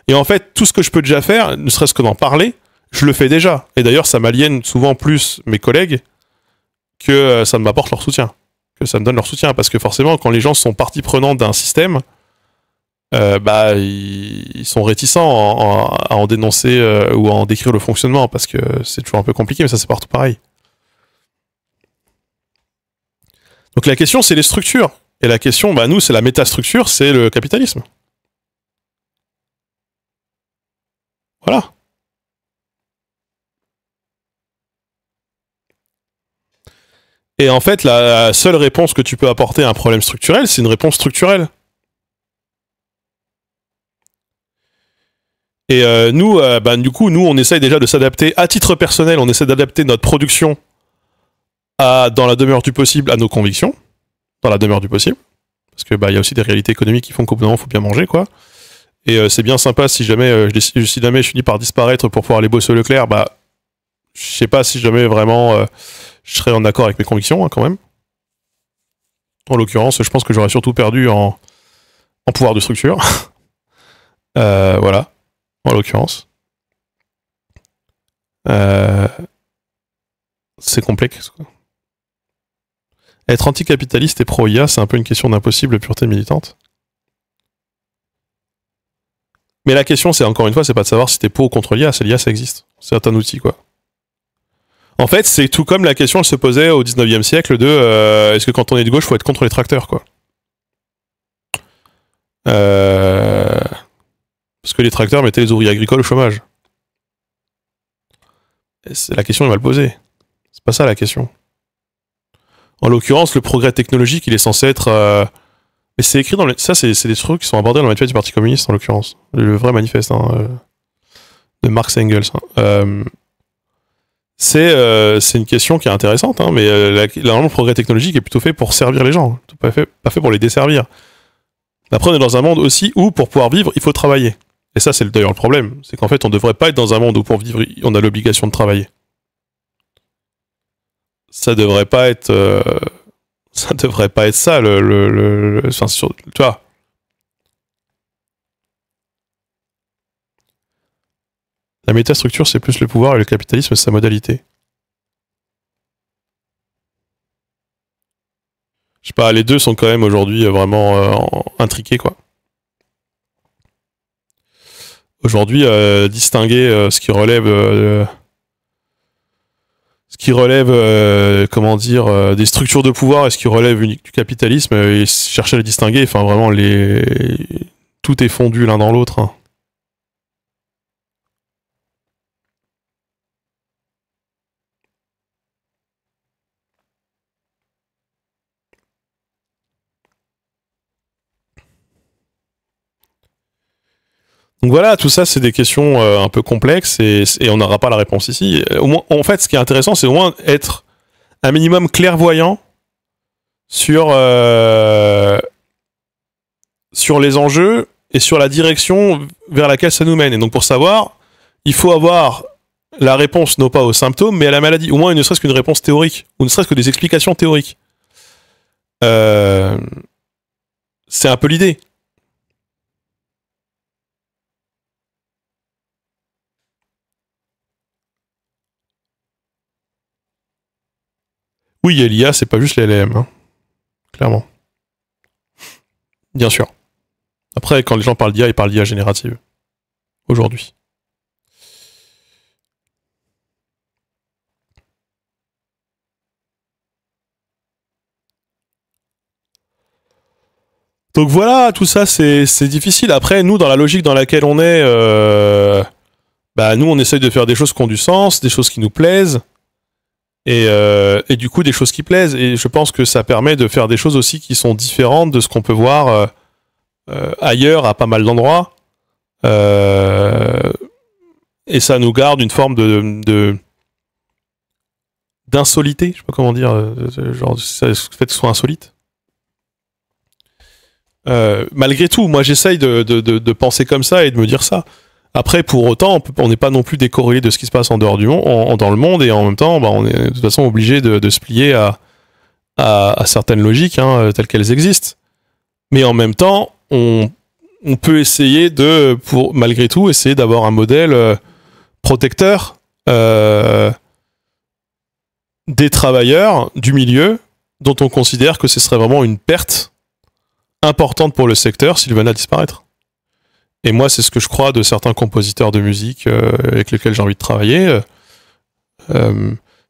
Et en fait, tout ce que je peux déjà faire, ne serait-ce que d'en parler, je le fais déjà. Et d'ailleurs, ça m'aliène souvent plus mes collègues que ça ne m'apporte leur soutien, que ça me donne leur soutien. Parce que forcément, quand les gens sont partie prenante d'un système, bah ils sont réticents à en dénoncer ou à en décrire le fonctionnement parce que c'est toujours un peu compliqué, mais ça c'est partout pareil. Donc la question c'est les structures. Et la question, bah nous c'est la métastructure, c'est le capitalisme. Voilà. Et en fait, la seule réponse que tu peux apporter à un problème structurel, c'est une réponse structurelle. Et nous, bah, du coup, nous, on essaye déjà de s'adapter à titre personnel, on essaie d'adapter notre production dans la demeure du possible à nos convictions, dans la demeure du possible, parce que bah il y a aussi des réalités économiques qui font qu'au bout d'un moment, faut bien manger, quoi. Et c'est bien sympa si jamais, si jamais je finis par disparaître pour pouvoir aller bosser au Leclerc, bah je sais pas si jamais vraiment je serais en accord avec mes convictions, hein, quand même. En l'occurrence, je pense que j'aurais surtout perdu en pouvoir de structure. Voilà, en l'occurrence. C'est complexe, quoi. Être anticapitaliste et pro-IA, c'est un peu une question d'impossible pureté militante. Mais la question, c'est encore une fois, c'est pas de savoir si t'es pour ou contre l'IA, c'est l'IA, ça existe. C'est un outil, quoi. En fait, c'est tout comme la question, elle se posait au 19e siècle de est-ce que quand on est de gauche, faut être contre les tracteurs, quoi. Parce que les tracteurs mettaient les ouvriers agricoles au chômage. La question est mal posée. C'est pas ça la question. En l'occurrence, le progrès technologique, il est censé être... Mais c'est écrit dans le... Ça, c'est des trucs qui sont abordés dans le manifeste du Parti communiste, en l'occurrence. Le vrai manifeste, hein, de Marx et Engels. Hein. C'est une question qui est intéressante, hein, mais normalement, le progrès technologique est plutôt fait pour servir les gens, pas fait pour les desservir. Après, on est dans un monde aussi où, pour pouvoir vivre, il faut travailler. Et ça, c'est d'ailleurs le problème. C'est qu'en fait, on ne devrait pas être dans un monde où, pour vivre, on a l'obligation de travailler. Ça devrait pas être... ça devrait pas être ça, enfin, tu vois. La métastructure, c'est plus le pouvoir et le capitalisme, c'est sa modalité. Je sais pas, les deux sont quand même aujourd'hui vraiment intriqués, quoi. Aujourd'hui, distinguer ce qui relève, comment dire, des structures de pouvoir et ce qui relève du capitalisme, et chercher à les distinguer, enfin vraiment, tout est fondu l'un dans l'autre. Hein. Donc voilà, tout ça, c'est des questions un peu complexes et on n'aura pas la réponse ici. Au moins, en fait, ce qui est intéressant, c'est au moins être un minimum clairvoyant sur les enjeux et sur la direction vers laquelle ça nous mène. Et donc, pour savoir, il faut avoir la réponse non pas aux symptômes, mais à la maladie. Au moins, ne serait-ce qu'une réponse théorique, ou ne serait-ce que des explications théoriques. C'est un peu l'idée. Oui, l'IA, c'est pas juste les LLM, hein. Clairement. Bien sûr. Après, quand les gens parlent d'IA, ils parlent d'IA générative. Aujourd'hui. Donc voilà, tout ça, c'est difficile. Après, nous, dans la logique dans laquelle on est, bah, nous, on essaye de faire des choses qui ont du sens, des choses qui nous plaisent. Et du coup, des choses qui plaisent. Et je pense que ça permet de faire des choses aussi qui sont différentes de ce qu'on peut voir ailleurs, à pas mal d'endroits. Et ça nous garde une forme d'insolité, je sais pas comment dire, genre, le fait que ce soit insolite. Malgré tout, moi j'essaye de penser comme ça et de me dire ça. Après, pour autant, on n'est pas non plus décorrélé de ce qui se passe en dehors du monde, dans le monde, et en même temps, bah, on est de toute façon obligé de se plier à certaines logiques, hein, telles qu'elles existent. Mais en même temps, on peut essayer malgré tout, essayer d'avoir un modèle protecteur des travailleurs du milieu, dont on considère que ce serait vraiment une perte importante pour le secteur s'il venait à disparaître. Et moi, c'est ce que je crois de certains compositeurs de musique avec lesquels j'ai envie de travailler.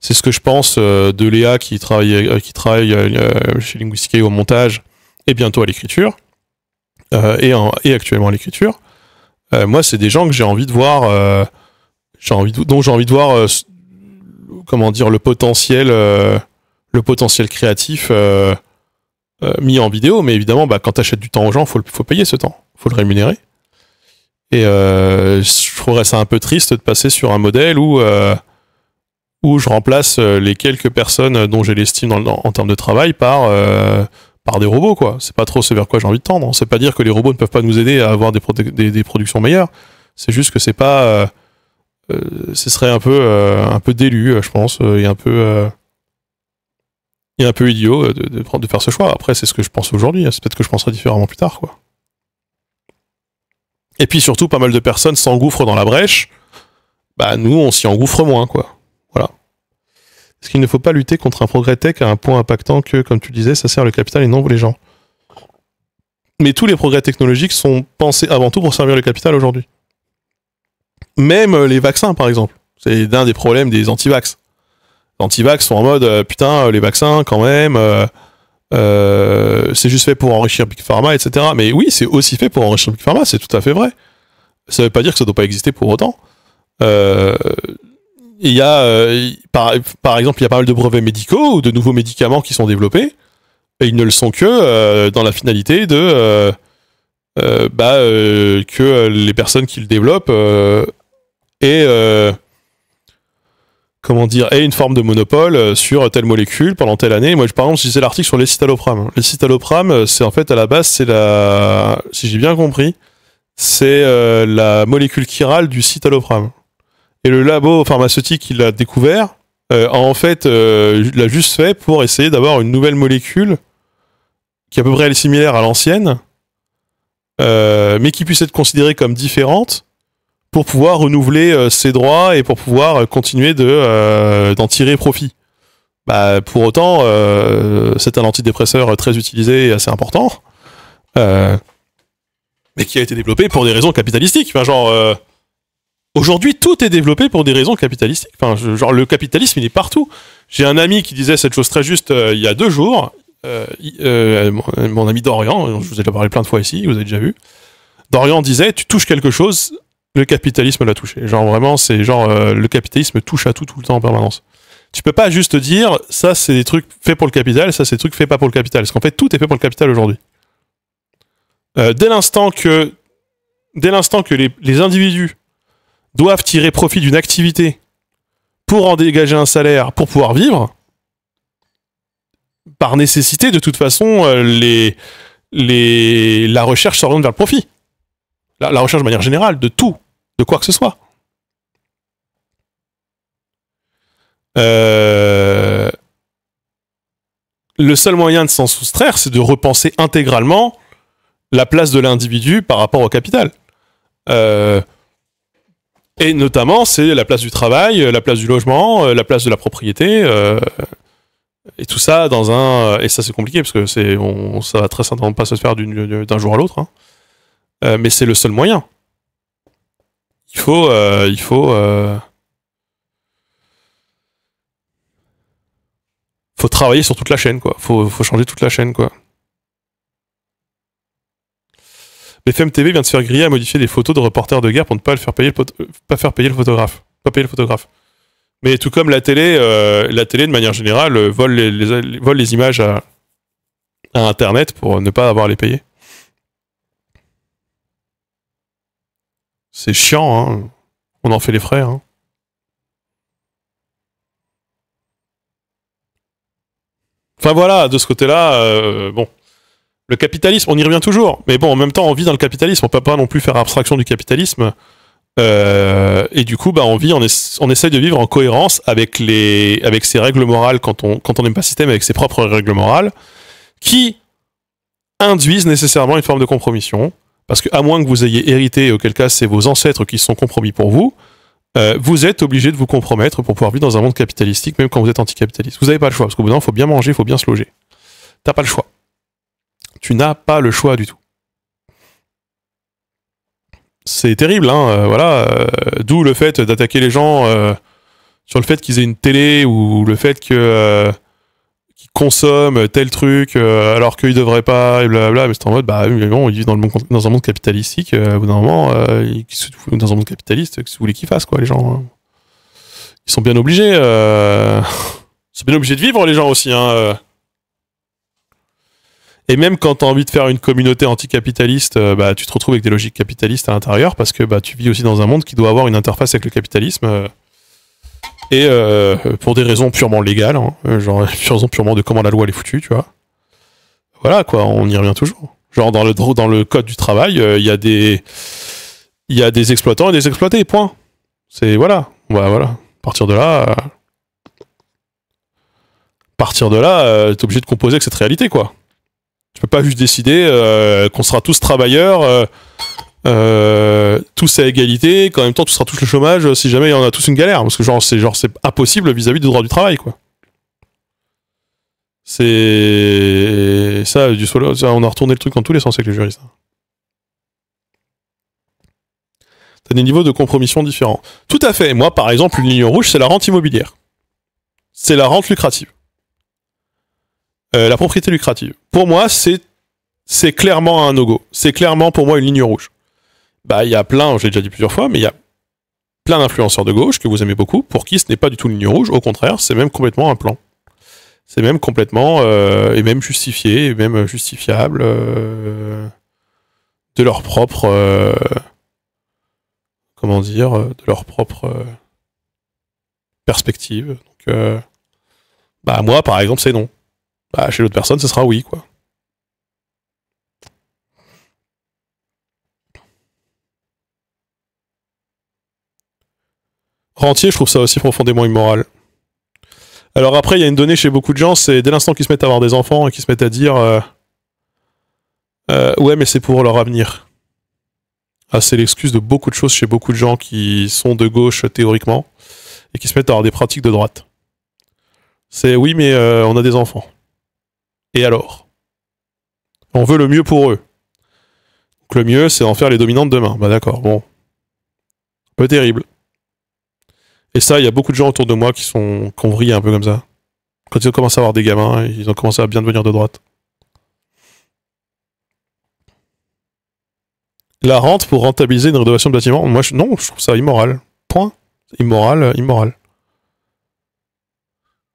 C'est ce que je pense de Léa qui travaille chez Linguistica au montage et bientôt à l'écriture et actuellement à l'écriture. Moi, c'est des gens que j'ai envie de voir, dont j'ai envie de voir, comment dire, le potentiel créatif mis en vidéo. Mais évidemment, quand tu achètes du temps aux gens, faut payer ce temps, faut le rémunérer. Et je trouverais ça un peu triste de passer sur un modèle où je remplace les quelques personnes dont j'ai l'estime en termes de travail par des robots, quoi. C'est pas trop ce vers quoi j'ai envie de tendre. C'est pas dire que les robots ne peuvent pas nous aider à avoir des productions meilleures. C'est juste que c'est pas... ce serait un peu d'élu, je pense, et un peu idiot de faire ce choix. Après, c'est ce que je pense aujourd'hui. C'est peut-être que je penserai différemment plus tard, quoi. Et puis surtout, pas mal de personnes s'engouffrent dans la brèche. Nous, on s'y engouffre moins, quoi. Voilà. Est-ce qu'il ne faut pas lutter contre un progrès tech à un point impactant que, comme tu le disais, ça sert le capital et non les gens? Mais tous les progrès technologiques sont pensés avant tout pour servir le capital aujourd'hui. Même les vaccins, par exemple. C'est l'un des problèmes des anti-vax. Les anti-vax sont en mode putain, les vaccins, quand même, c'est juste fait pour enrichir Big Pharma, etc. Mais oui, c'est aussi fait pour enrichir Big Pharma, c'est tout à fait vrai. Ça veut pas dire que ça doit pas exister pour autant. Il y a, par exemple, il y a pas mal de brevets médicaux ou de nouveaux médicaments qui sont développés, et ils ne le sont que dans la finalité de que les personnes qui le développent aient une forme de monopole sur telle molécule pendant telle année. Moi, par exemple, je disais l'article sur l'escitalopram. L'escitalopram, c'est en fait, à la base, si j'ai bien compris, c'est la molécule chirale du citalopram. Et le labo pharmaceutique qui l'a découvert, l'a juste fait pour essayer d'avoir une nouvelle molécule qui à peu près est similaire à l'ancienne, mais qui puisse être considérée comme différente, pour pouvoir renouveler ses droits et pour pouvoir continuer d'en tirer profit. Pour autant, c'est un antidépresseur très utilisé et assez important, mais qui a été développé pour des raisons capitalistiques. Aujourd'hui, tout est développé pour des raisons capitalistiques. Le capitalisme, il est partout. J'ai un ami qui disait cette chose très juste il y a 2 jours. Mon ami Dorian, je vous ai parlé plein de fois ici, vous avez déjà vu. Dorian disait, tu touches quelque chose, le capitalisme l'a touché. Vraiment, c'est le capitalisme touche à tout le temps en permanence. Tu peux pas juste dire, ça c'est des trucs faits pour le capital, ça c'est des trucs faits pas pour le capital. Parce qu'en fait, tout est fait pour le capital aujourd'hui. Dès l'instant que les individus doivent tirer profit d'une activité pour en dégager un salaire, pour pouvoir vivre, par nécessité, de toute façon, la recherche s'oriente vers le profit. La recherche de manière générale, de tout, de quoi que ce soit. Le seul moyen de s'en soustraire, c'est de repenser intégralement la place de l'individu par rapport au capital. Et notamment, c'est la place du travail, la place du logement, la place de la propriété, et tout ça dans un... Et ça, c'est compliqué, parce que ça va très certainement pas se faire d'un jour à l'autre, hein. Mais c'est le seul moyen. Il faut travailler sur toute la chaîne, quoi. Faut changer toute la chaîne, quoi. BFM TV vient de se faire griller à modifier des photos de reporters de guerre pour ne pas faire payer le photographe. Mais tout comme la télé, de manière générale, vole les images à Internet pour ne pas avoir à les payer. C'est chiant, hein. On en fait les frais, hein. Enfin voilà, de ce côté-là, bon. Le capitalisme, on y revient toujours. Mais bon, en même temps, on vit dans le capitalisme. On peut pas non plus faire abstraction du capitalisme. Et du coup, on essaye de vivre en cohérence avec ses règles morales quand on n'aime pas le système, avec ses propres règles morales, qui induisent nécessairement une forme de compromission. Parce que, à moins que vous ayez hérité, auquel cas c'est vos ancêtres qui se sont compromis pour vous, vous êtes obligé de vous compromettre pour pouvoir vivre dans un monde capitalistique, même quand vous êtes anticapitaliste. Vous n'avez pas le choix, parce qu'au bout d'un moment, il faut bien manger, il faut bien se loger. T'as pas le choix. Tu n'as pas le choix du tout. C'est terrible, hein, voilà. D'où le fait d'attaquer les gens sur le fait qu'ils aient une télé ou le fait que qu'ils consomment tel truc alors qu'ils devraient pas, et blablabla. Mais c'est en mode, bah oui, mais bon, ils vivent dans un monde capitalistique. Au bout d'un moment, dans un monde capitaliste, qu'est-ce que vous voulez qu'ils fassent, quoi, les gens, hein. Ils sont bien obligés. Ils sont bien obligés de vivre, les gens aussi, hein. Et même quand t'as envie de faire une communauté anticapitaliste, bah tu te retrouves avec des logiques capitalistes à l'intérieur parce que bah tu vis aussi dans un monde qui doit avoir une interface avec le capitalisme et pour des raisons purement légales, hein, genre des raisons purement de comment la loi elle est foutue, tu vois. Voilà quoi, on y revient toujours. Genre dans le code du travail, il y a des exploitants et des exploités, point. C'est voilà, voilà. À partir de là, t'es obligé de composer avec cette réalité, quoi. Tu peux pas juste décider qu'on sera tous travailleurs, tous à égalité, qu'en même temps, tu seras tous le chômage si jamais il y en a tous une galère. Parce que c'est impossible vis-à-vis du droit du travail, quoi. C'est ça, on a retourné le truc dans tous les sens avec les juristes. T'as des niveaux de compromission différents. Tout à fait. Moi, par exemple, une ligne rouge, c'est la rente immobilière. C'est la rente lucrative. La propriété lucrative. Pour moi, c'est clairement un no-go. C'est clairement pour moi une ligne rouge. Bah, il y a plein, je l'ai déjà dit plusieurs fois, mais il y a plein d'influenceurs de gauche que vous aimez beaucoup, pour qui ce n'est pas du tout une ligne rouge. Au contraire, c'est même complètement un plan. C'est même complètement, et même justifié, et même justifiable de leur propre, comment dire, de leur propre perspective. Donc, bah, moi, par exemple, c'est non. Bah, chez l'autre personne, ce sera oui, quoi. Rentier, je trouve ça aussi profondément immoral. Alors après, il y a une donnée chez beaucoup de gens, c'est dès l'instant qu'ils se mettent à avoir des enfants et qu'ils se mettent à dire ouais, mais c'est pour leur avenir. Ah, c'est l'excuse de beaucoup de choses chez beaucoup de gens qui sont de gauche théoriquement et qui se mettent à avoir des pratiques de droite. C'est oui, mais on a des enfants. Et alors? On veut le mieux pour eux. Donc le mieux, c'est d'en faire les dominantes demain. Bah d'accord, bon. Un peu terrible. Et ça, il y a beaucoup de gens autour de moi qui ont vrillé un peu comme ça. Quand ils ont commencé à avoir des gamins, ils ont commencé à bien devenir de droite. La rente pour rentabiliser une rénovation de bâtiment, moi, non, je trouve ça immoral. Point. Immoral.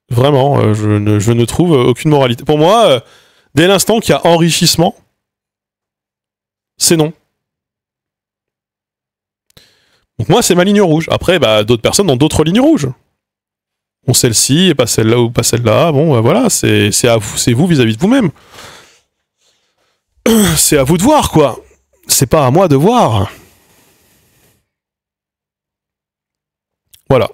Vraiment, je ne trouve aucune moralité. Pour moi, dès l'instant qu'il y a enrichissement, c'est non. Donc moi, c'est ma ligne rouge. Après, bah, d'autres personnes ont d'autres lignes rouges. Bon, celle-ci, et pas celle-là ou pas celle-là. Bon, voilà, c'est à vous, c'est vous vis-à-vis de vous-même. C'est à vous de voir, quoi. C'est pas à moi de voir. Voilà.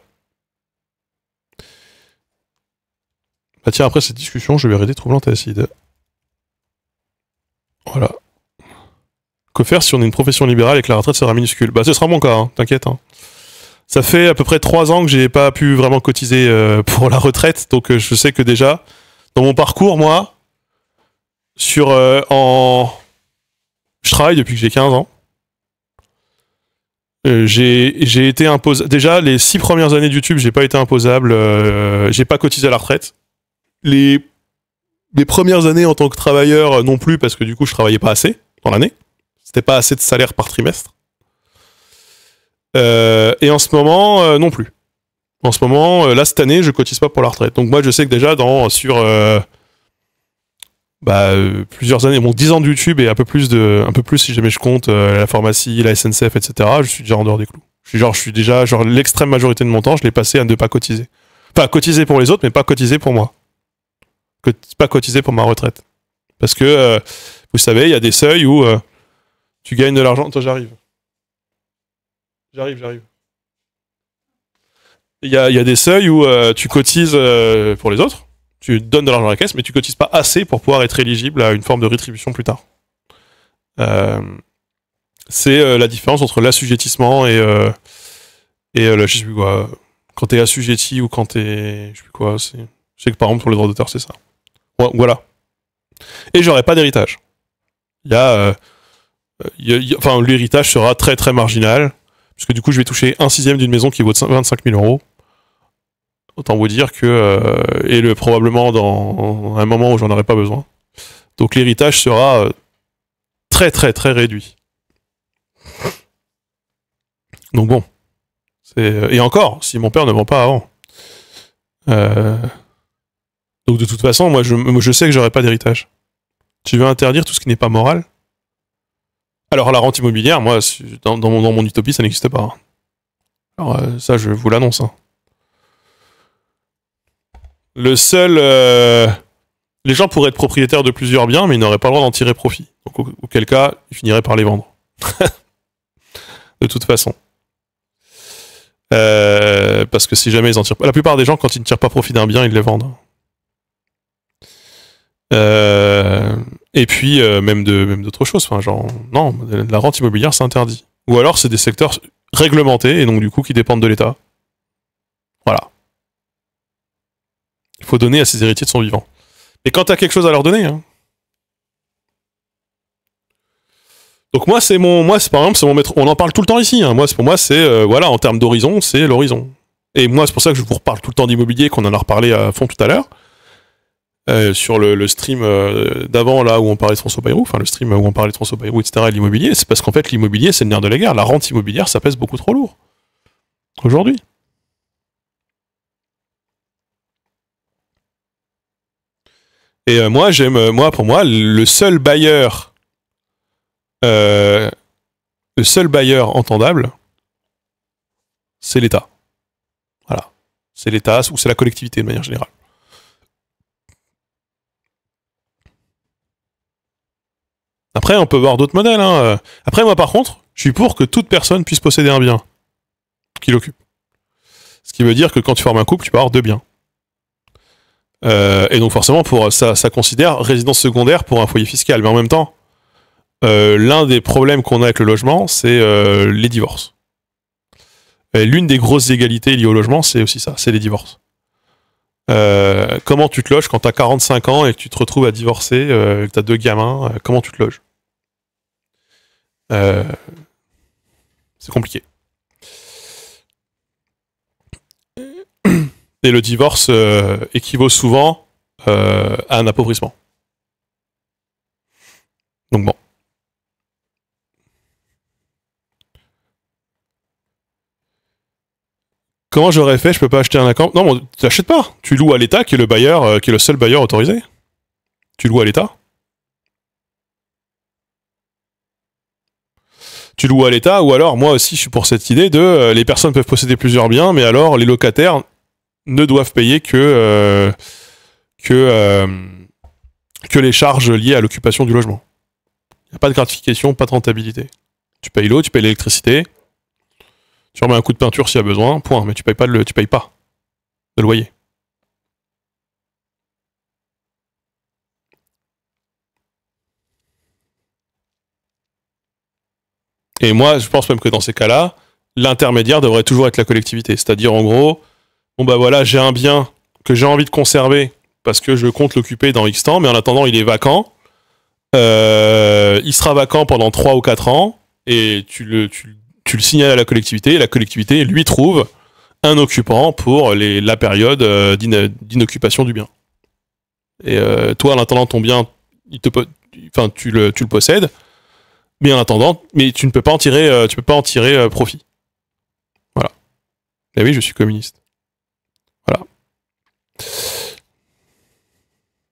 Bah tiens, après cette discussion, je vais arrêter troublant acide. Voilà. Que faire si on est une profession libérale et que la retraite sera minuscule? Bah ce sera mon cas, hein, t'inquiète. Hein. Ça fait à peu près 3 ans que j'ai pas pu vraiment cotiser pour la retraite, donc je sais que déjà, dans mon parcours, moi, je travaille depuis que j'ai 15 ans. J'ai été imposable. Déjà, les 6 premières années de YouTube, j'ai pas été imposable. J'ai pas cotisé à la retraite. Les premières années en tant que travailleur non plus, parce que du coup, je travaillais pas assez dans l'année. C'était pas assez de salaire par trimestre. Et en ce moment, non plus. En ce moment, là, cette année, je cotise pas pour la retraite. Donc moi, je sais que déjà, sur plusieurs années, bon, 10 ans de YouTube et un peu plus si jamais je compte la pharmacie, la SNCF, etc., je suis déjà en dehors des clous. Je suis déjà, l'extrême majorité de mon temps, je l'ai passé à ne pas cotiser. Enfin, cotiser pour les autres, mais pas cotiser pour moi. Pas cotiser pour ma retraite. Parce que, vous savez, il y a des seuils où tu gagnes de l'argent. Attends, j'arrive. Il y a des seuils où tu cotises pour les autres, tu donnes de l'argent à la caisse, mais tu cotises pas assez pour pouvoir être éligible à une forme de rétribution plus tard. C'est la différence entre l'assujettissement et je sais plus quoi. Quand t'es assujetti ou quand t'es... Je sais plus quoi, je sais que par exemple pour les droits d'auteur, c'est ça. Ouais, voilà. Et j'aurais pas d'héritage. Il y a Enfin, l'héritage sera très très marginal, puisque du coup, je vais toucher 1/6 d'une maison qui vaut 25 000 euros. Autant vous dire que... et probablement dans un moment où j'en aurai pas besoin. Donc l'héritage sera très très très réduit. Donc bon. Et encore, si mon père ne vend pas avant. Donc de toute façon, moi je sais que j'aurai pas d'héritage. Tu veux interdire tout ce qui n'est pas moral? Alors la rente immobilière, moi, dans mon utopie, ça n'existe pas. Alors ça, je vous l'annonce. Hein. Le seul... les gens pourraient être propriétaires de plusieurs biens, mais ils n'auraient pas le droit d'en tirer profit. Donc auquel cas, ils finiraient par les vendre. De toute façon. Parce que si jamais ils en tirent... La plupart des gens, quand ils ne tirent pas profit d'un bien, ils le vendent. Et puis, même d'autres choses. Enfin, genre, non, la rente immobilière, c'est interdit. Ou alors, c'est des secteurs réglementés, et donc du coup, qui dépendent de l'État. Voilà. Il faut donner à ses héritiers de son vivant. Et quand t'as quelque chose à leur donner, hein. Donc moi, par exemple, c'est mon maître. On en parle tout le temps ici. Hein. Pour moi, c'est voilà, en termes d'horizon, c'est l'horizon. Et moi, c'est pour ça que je vous reparle tout le temps d'immobilier, qu'on en a reparlé à fond tout à l'heure. Sur le stream d'avant, là, où on parlait de François Bayrou, enfin, le stream où on parlait de François Bayrou, etc., et l'immobilier, c'est parce qu'en fait, l'immobilier, c'est le nerf de la guerre. La rente immobilière, ça pèse beaucoup trop lourd. Aujourd'hui. Et pour moi, le seul bailleur entendable, c'est l'État. Voilà. C'est l'État ou c'est la collectivité de manière générale. Après, on peut voir d'autres modèles. Hein. Après, moi, par contre, je suis pour que toute personne puisse posséder un bien qu'il occupe. Ce qui veut dire que quand tu formes un couple, tu peux avoir 2 biens. Et donc, forcément, ça considère résidence secondaire pour un foyer fiscal. Mais en même temps, l'un des problèmes qu'on a avec le logement, c'est les divorces. Et l'une des grosses égalités liées au logement, c'est aussi ça, c'est les divorces. Comment tu te loges quand tu as 45 ans et que tu te retrouves à divorcer, que tu as 2 gamins, comment tu te loges? C'est compliqué. Et le divorce équivaut souvent à un appauvrissement. Donc bon. Comment j'aurais fait? Je peux pas acheter un account. Non, bon, tu l'achètes pas. Tu loues à l'État, qui est le bailleur, qui est le seul bailleur autorisé. Tu loues à l'État. Tu loues à l'État, ou alors, moi aussi, je suis pour cette idée de les personnes peuvent posséder plusieurs biens, mais alors les locataires ne doivent payer que les charges liées à l'occupation du logement. Il n'y a pas de gratification, pas de rentabilité. Tu payes l'eau, tu payes l'électricité, tu remets un coup de peinture s'il y a besoin, point. Mais tu payes pas le loyer. Et moi, je pense même que dans ces cas-là, l'intermédiaire devrait toujours être la collectivité. C'est-à-dire, en gros, bon bah voilà, j'ai un bien que j'ai envie de conserver parce que je compte l'occuper dans X temps, mais en attendant, il est vacant. Il sera vacant pendant 3 ou 4 ans, et tu le signales à la collectivité, et la collectivité lui trouve un occupant pour la période d'inoccupation du bien. Et toi, en attendant ton bien, tu le possèdes, mais en attendant, tu ne peux pas en tirer profit. Voilà. Et oui, je suis communiste. Voilà.